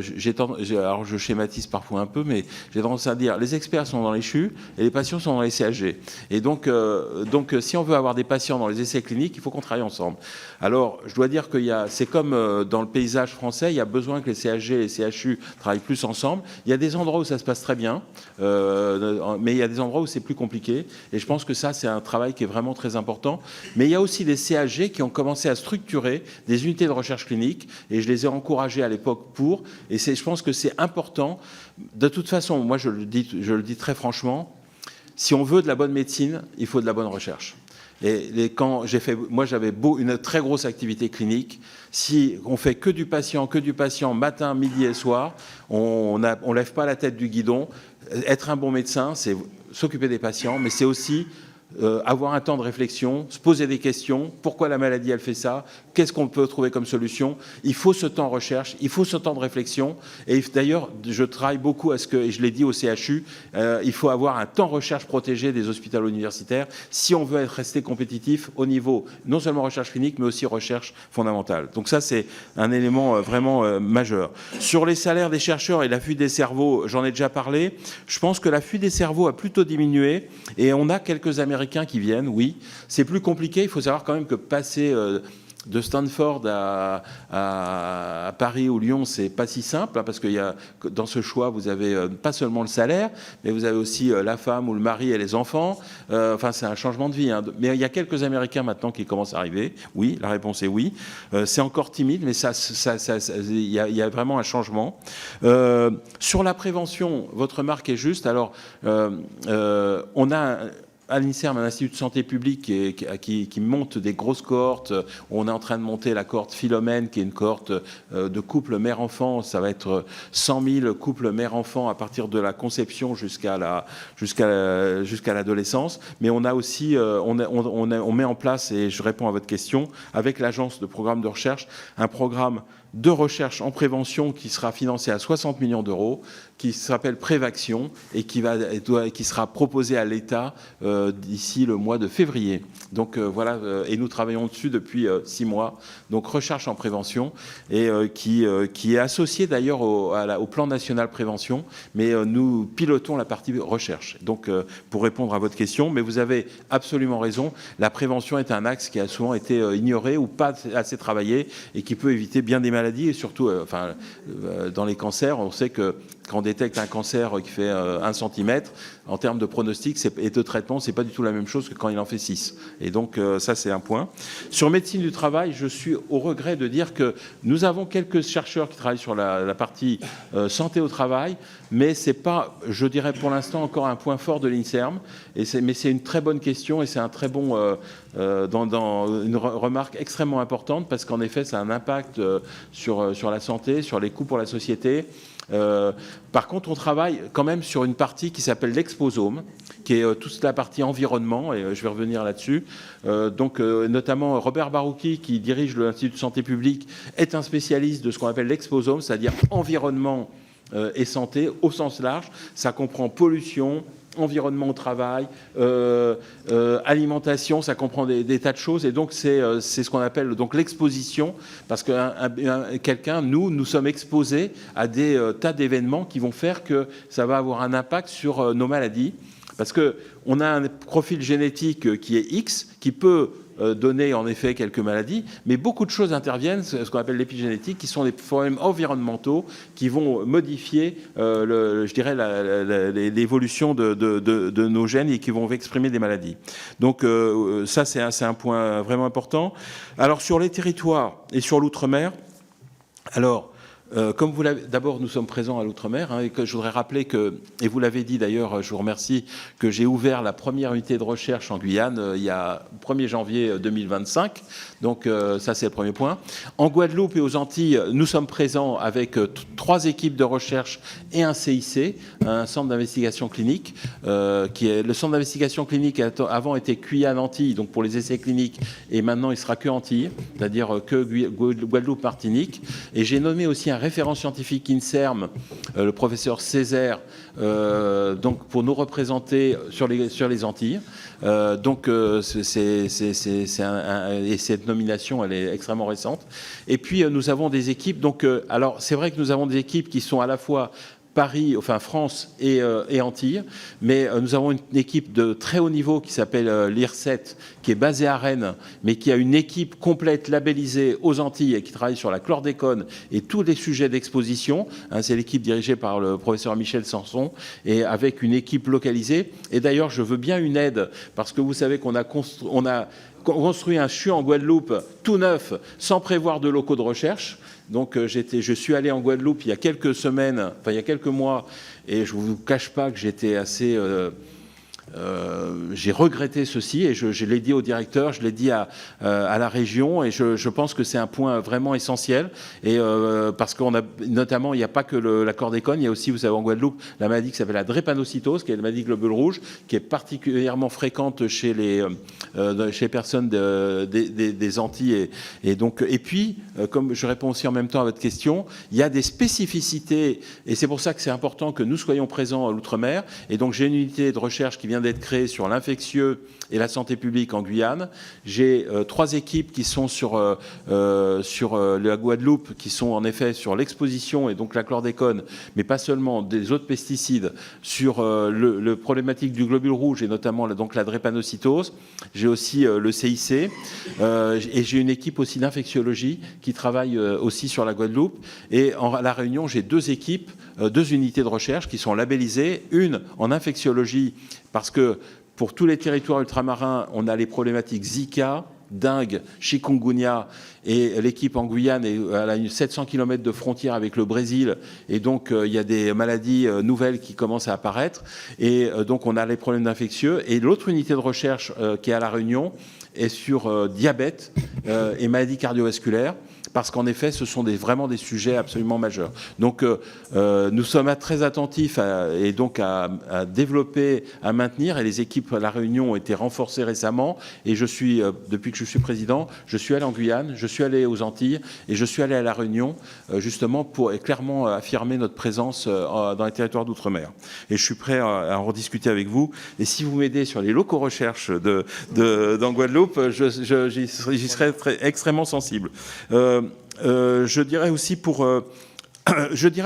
alors je schématise parfois un peu, mais j'ai tendance à dire les experts sont dans les CHU et les patients sont dans les CHG. Et donc si on veut avoir des patients dans les essais cliniques, il faut qu'on travaille ensemble. Alors, je dois dire que c'est comme dans le paysage français, il y a besoin que les CHG et les CHU travaillent plus ensemble. Il y a des endroits où ça se passe très bien, mais il y a des endroits où c'est plus compliqué. Et je pense que ça, c'est un travail qui est vraiment très important. Mais il y a aussi des CHG qui ont commencé à structurer des unités de recherche clinique, et je les ai encouragés à l'époque pour. Et je pense que c'est important. De toute façon, moi, je le dis très franchement, si on veut de la bonne médecine, il faut de la bonne recherche. Et moi j'avais une très grosse activité clinique. Si on fait que du patient matin, midi et soir, on lève pas la tête du guidon. Être un bon médecin, c'est s'occuper des patients, mais c'est aussi avoir un temps de réflexion, se poser des questions. Pourquoi la maladie, elle fait ça? Qu'est-ce qu'on peut trouver comme solution? Il faut ce temps de recherche, il faut ce temps de réflexion. Et d'ailleurs, je travaille beaucoup à ce que, et je l'ai dit au CHU, il faut avoir un temps de recherche protégé des hôpitaux universitaires si on veut rester compétitif au niveau non seulement recherche clinique, mais aussi recherche fondamentale. Donc ça, c'est un élément vraiment majeur. Sur les salaires des chercheurs et la fuite des cerveaux, j'en ai déjà parlé. Je pense que la fuite des cerveaux a plutôt diminué, et on a quelques Américains qui viennent, oui. C'est plus compliqué. Il faut savoir quand même que passer de Stanford à Paris ou Lyon, c'est pas si simple, hein, parce qu'il y a dans ce choix, vous avez pas seulement le salaire, mais vous avez aussi la femme ou le mari et les enfants. Enfin, c'est un changement de vie. Hein. Mais il y a quelques Américains maintenant qui commencent à arriver. Oui, la réponse est oui. C'est encore timide, mais il y a vraiment un changement. Sur la prévention, votre remarque est juste. Alors, on a à l'INSERM, un institut de santé publique qui monte des grosses cohortes. On est en train de monter la cohorte Philomène, qui est une cohorte de couples mère-enfant. Ça va être 100 000 couples mère-enfant à partir de la conception jusqu'à l'adolescence. Mais on a aussi, on met en place, et je réponds à votre question, avec l'agence de programme de recherche, un programme de recherche en prévention qui sera financé à 60 millions d'euros, qui s'appelle Prévaction, et qui sera proposé à l'État d'ici le mois de février. Donc voilà, et nous travaillons dessus depuis 6 mois. Donc recherche en prévention, et qui est associé d'ailleurs au plan national prévention, mais nous pilotons la partie recherche. Donc pour répondre à votre question, mais vous avez absolument raison, la prévention est un axe qui a souvent été ignoré ou pas assez travaillé, et qui peut éviter bien des maladies, et surtout dans les cancers, on sait que quand on détecte un cancer qui fait 1 cm, en termes de pronostic et de traitement, c'est pas du tout la même chose que quand il en fait 6. Et donc ça, c'est un point. Sur médecine du travail, je suis au regret de dire que nous avons quelques chercheurs qui travaillent sur la partie santé au travail, mais c'est pas, je dirais pour l'instant, encore un point fort de l'INSERM. Mais c'est une très bonne question, et c'est un très bon, dans une remarque extrêmement importante, parce qu'en effet, ça a un impact sur la santé, sur les coûts pour la société. Par contre, on travaille quand même sur une partie qui s'appelle l'exposome, qui est toute la partie environnement, et je vais revenir là-dessus. Notamment Robert Barouki, qui dirige l'Institut de santé publique, est un spécialiste de ce qu'on appelle l'exposome, c'est-à-dire environnement et santé au sens large. Ça comprend pollution, environnement au travail, alimentation, ça comprend des tas de choses, et donc c'est ce qu'on appelle donc l'exposition, parce que quelqu'un, nous sommes exposés à des tas d'événements qui vont faire que ça va avoir un impact sur nos maladies, parce que on a un profil génétique qui est X, qui peut donner en effet quelques maladies, mais beaucoup de choses interviennent, ce qu'on appelle l'épigénétique, qui sont des problèmes environnementaux qui vont modifier, je dirais, l'évolution de nos gènes, et qui vont exprimer des maladies. Donc ça, c'est un point vraiment important. Alors sur les territoires et sur l'outre-mer, alors comme vous l'avez, d'abord nous sommes présents à l'outre-mer, hein, et que je voudrais rappeler que, et vous l'avez dit d'ailleurs, je vous remercie, que j'ai ouvert la première unité de recherche en Guyane il y a 1er janvier 2025, donc ça c'est le premier point. En Guadeloupe et aux Antilles, nous sommes présents avec 3 équipes de recherche et un CIC, un centre d'investigation clinique, qui est le centre d'investigation clinique avant était Guyane Antilles, donc pour les essais cliniques, et maintenant il sera que Antilles, c'est-à-dire que Guadeloupe, Martinique, et j'ai nommé aussi un référent scientifique INSERM, le professeur Césaire, donc pour nous représenter sur les Antilles. Et cette nomination, elle est extrêmement récente. Et puis, nous avons des équipes. Donc, alors, c'est vrai que nous avons des équipes qui sont à la fois Paris, enfin France et Antilles, mais nous avons une équipe de très haut niveau qui s'appelle l'IRSET, qui est basée à Rennes, mais qui a une équipe complète labellisée aux Antilles et qui travaille sur la chlordécone et tous les sujets d'exposition. C'est l'équipe dirigée par le professeur Michel Sanson et avec une équipe localisée. Et d'ailleurs, je veux bien une aide parce que vous savez qu'on a construit un CHU en Guadeloupe tout neuf sans prévoir de locaux de recherche. Donc je suis allé en Guadeloupe il y a quelques semaines, enfin il y a quelques mois, et je ne vous cache pas que j'étais assez... j'ai regretté ceci et je l'ai dit au directeur, je l'ai dit à la région et je pense que c'est un point vraiment essentiel et parce qu'on a notamment, il n'y a pas que la chlordécone, il y a aussi, vous savez, en Guadeloupe, la maladie qui s'appelle la drépanocytose, qui est la maladie globule rouge, qui est particulièrement fréquente chez les personnes des Antilles et puis, comme je réponds aussi en même temps à votre question, il y a des spécificités et c'est pour ça que c'est important que nous soyons présents à l'outre-mer et donc j'ai une unité de recherche qui vient d'être créée sur l'infectieux et la santé publique en Guyane. J'ai 3 équipes qui sont sur la Guadeloupe, qui sont en effet sur l'exposition et donc la chlordécone, mais pas seulement des autres pesticides, sur le problématique du globule rouge et notamment donc la drépanocytose. J'ai aussi le CIC et j'ai une équipe aussi d'infectiologie qui travaille aussi sur la Guadeloupe. Et à La Réunion, j'ai 2 équipes, 2 unités de recherche qui sont labellisées, une en infectiologie parce que pour tous les territoires ultramarins, on a les problématiques Zika, dengue, chikungunya, et l'équipe en Guyane elle a 700 km de frontière avec le Brésil, et donc il y a des maladies nouvelles qui commencent à apparaître, et donc on a les problèmes d'infectieux. Et l'autre unité de recherche qui est à La Réunion est sur diabète et maladies cardiovasculaires, parce qu'en effet, ce sont vraiment des sujets absolument majeurs. Donc, nous sommes très attentifs à développer, à maintenir, et les équipes à La Réunion ont été renforcées récemment, et depuis que je suis président, je suis allé en Guyane, je suis allé aux Antilles, et je suis allé à La Réunion, justement pour clairement affirmer notre présence dans les territoires d'outre-mer. Et je suis prêt à en rediscuter avec vous, et si vous m'aidez sur les locaux recherche dans Guadeloupe, j'y serai extrêmement sensible. Je dirais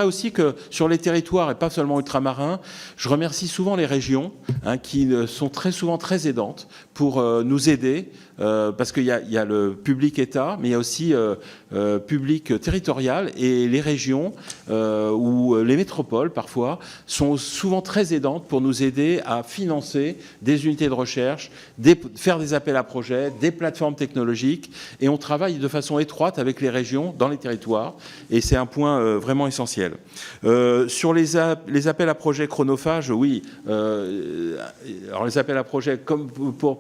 aussi que sur les territoires, et pas seulement ultramarins, je remercie souvent les régions qui sont très souvent très aidantes pour nous aider, parce qu'il y a le public État, mais il y a aussi public territorial, et les régions ou les métropoles parfois sont souvent très aidantes pour nous aider à financer des unités de recherche, faire des appels à projets, des plateformes technologiques, et on travaille de façon étroite avec les régions dans les territoires, et c'est un point vraiment essentiel. Sur les appels à projets chronophages, oui. Alors les appels à projets,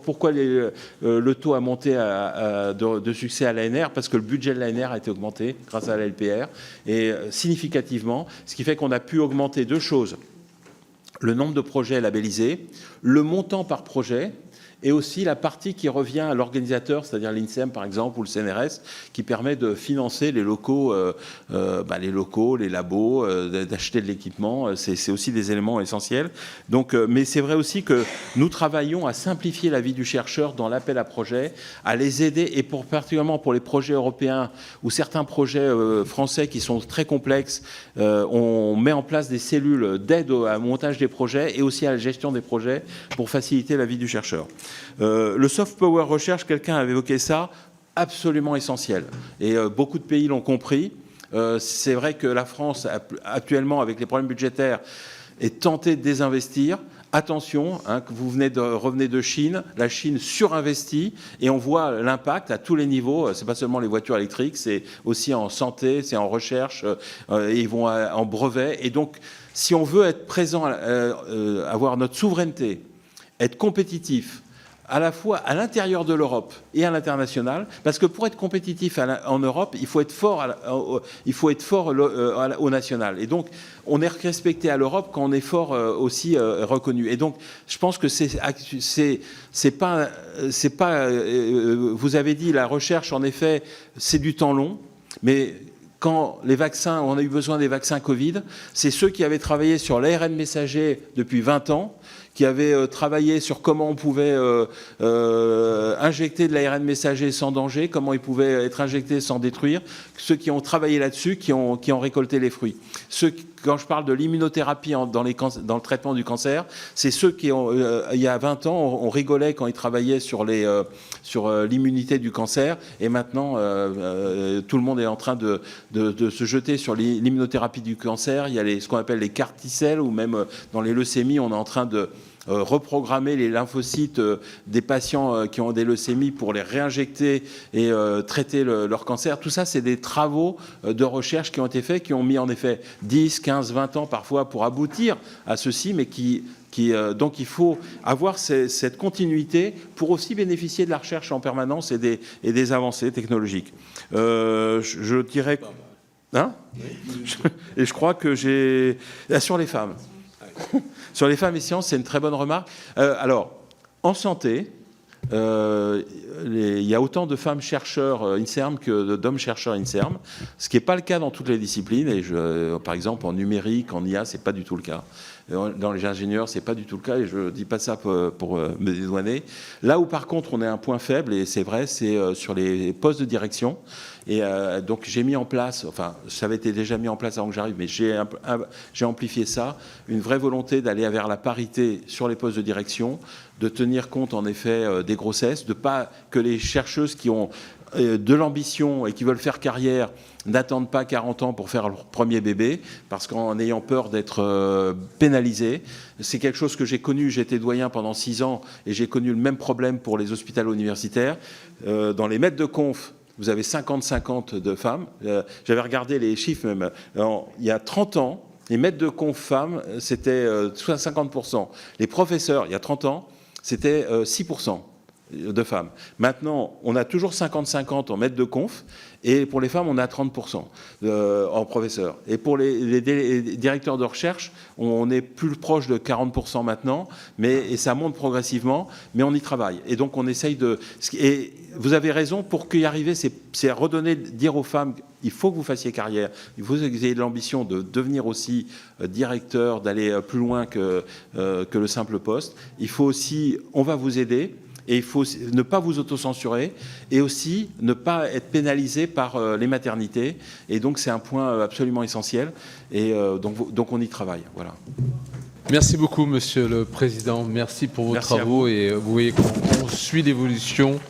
pourquoi le taux a monté de succès à l'ANR? Parce que le budget de l'ANR a été augmenté grâce à la LPR, et significativement, ce qui fait qu'on a pu augmenter 2 choses. Le nombre de projets labellisés, le montant par projet, et aussi la partie qui revient à l'organisateur, c'est-à-dire l'INSERM par exemple, ou le CNRS, qui permet de financer les locaux, les labos, d'acheter de l'équipement. C'est aussi des éléments essentiels. Donc, mais c'est vrai aussi que nous travaillons à simplifier la vie du chercheur dans l'appel à projets, à les aider, et particulièrement pour les projets européens ou certains projets français qui sont très complexes, on met en place des cellules d'aide au montage des projets et aussi à la gestion des projets pour faciliter la vie du chercheur. Le soft power recherche, quelqu'un avait évoqué ça, absolument essentiel. Et beaucoup de pays l'ont compris. C'est vrai que la France, actuellement, avec les problèmes budgétaires, est tentée de désinvestir. Attention, que vous revenez de Chine, la Chine surinvestit, et on voit l'impact à tous les niveaux. C'est pas seulement les voitures électriques, c'est aussi en santé, c'est en recherche, et ils vont en brevet. Et donc, si on veut être présent, avoir notre souveraineté, être compétitif, à la fois à l'intérieur de l'Europe et à l'international, parce que pour être compétitif en Europe, il faut être fort, au national. Et donc, on est respecté à l'Europe quand on est fort aussi reconnu. Et donc, je pense que c'est pas. Vous avez dit la recherche, en effet, c'est du temps long, mais quand les vaccins, on a eu besoin des vaccins Covid, c'est ceux qui avaient travaillé sur l'ARN messager depuis 20 ans, qui avaient travaillé sur comment on pouvait injecter de l'ARN messager sans danger, comment il pouvait être injecté sans détruire, ceux qui ont travaillé là-dessus, qui ont récolté les fruits. Quand je parle de l'immunothérapie dans le traitement du cancer, c'est ceux qui, il y a 20 ans, on rigolait quand ils travaillaient sur l'immunité du cancer, et maintenant, tout le monde est en train de se jeter sur l'immunothérapie du cancer. Il y a ce qu'on appelle les CAR T-cells, ou même dans les leucémies, on est en train de reprogrammer les lymphocytes des patients qui ont des leucémies pour les réinjecter et traiter leur cancer. Tout ça, c'est des travaux de recherche qui ont été faits, qui ont mis en effet 10, 15, 20 ans parfois pour aboutir à ceci, mais donc il faut avoir cette continuité pour aussi bénéficier de la recherche en permanence et des avancées technologiques. Je dirais... Hein ? Et je crois que j'ai... Sur les femmes. Sur les femmes et sciences, c'est une très bonne remarque. Alors, en santé, il y a autant de femmes chercheurs INSERM que d'hommes chercheurs INSERM, ce qui n'est pas le cas dans toutes les disciplines. Et par exemple, en numérique, en IA, c'est pas du tout le cas. Dans les ingénieurs, c'est pas du tout le cas, et je dis pas ça pour me dédouaner. Là où par contre on a un point faible, et c'est vrai, c'est sur les postes de direction. Et donc j'ai mis en place, enfin ça avait été déjà mis en place avant que j'arrive, mais j'ai amplifié ça, une vraie volonté d'aller vers la parité sur les postes de direction, de tenir compte en effet des grossesses, de pas que les chercheuses qui ont de l'ambition et qui veulent faire carrière n'attendent pas 40 ans pour faire leur premier bébé, parce qu'en ayant peur d'être pénalisés. C'est quelque chose que j'ai connu, j'étais doyen pendant 6 ans, et j'ai connu le même problème pour les hôpitaux universitaires. Dans les maîtres de conf, vous avez 50-50 de femmes. J'avais regardé les chiffres même. Alors, il y a 30 ans, les maîtres de conf femmes, c'était 50%. Les professeurs, il y a 30 ans, c'était 6% de femmes. Maintenant, on a toujours 50-50 en maître de conf, et pour les femmes, on a 30% en professeurs. Et pour les directeurs de recherche, on est plus proche de 40% maintenant, et ça monte progressivement, mais on y travaille. Et donc, on essaye de... Et vous avez raison, pour y arriver, c'est redonner, dire aux femmes, il faut que vous fassiez carrière, il faut que vous ayez de l'ambition de devenir aussi directeur, d'aller plus loin que le simple poste. Il faut aussi, on va vous aider, et il faut ne pas vous autocensurer, et aussi ne pas être pénalisé par les maternités. Et donc, c'est un point absolument essentiel. Et donc on y travaille. Voilà. Merci beaucoup, Monsieur le Président. Merci pour vos travaux. Et vous voyez qu'on suit l'évolution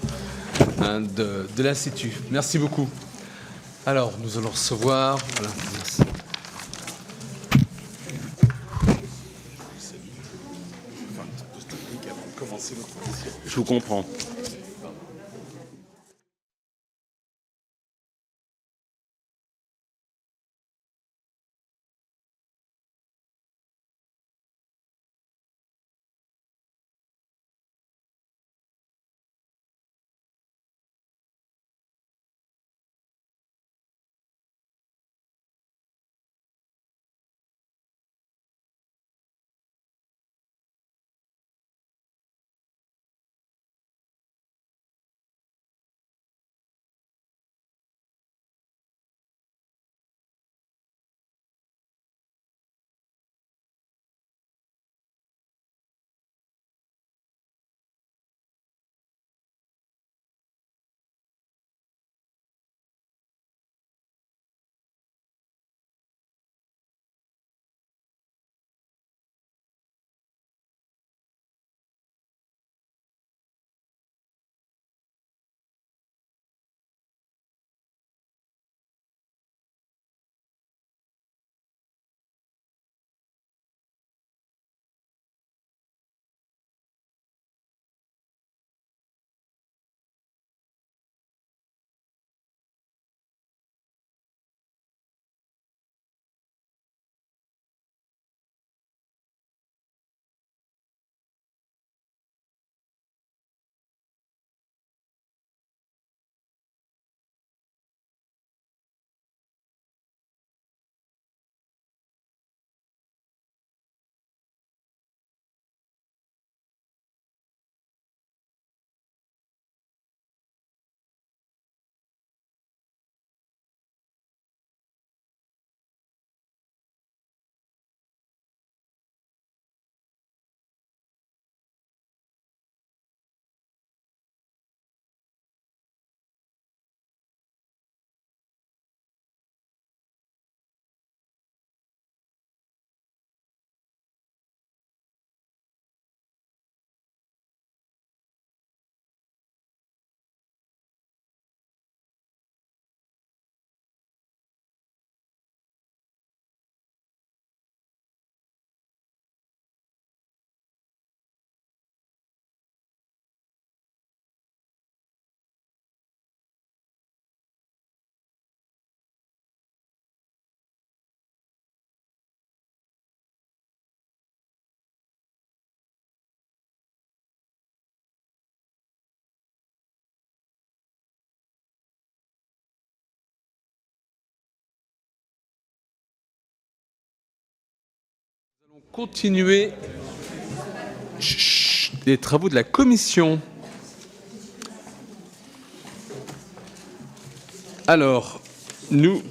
de l'Institut. Merci beaucoup. Alors, nous allons recevoir... Voilà, merci. Je vous comprends. Continuer les travaux de la commission. Alors, nous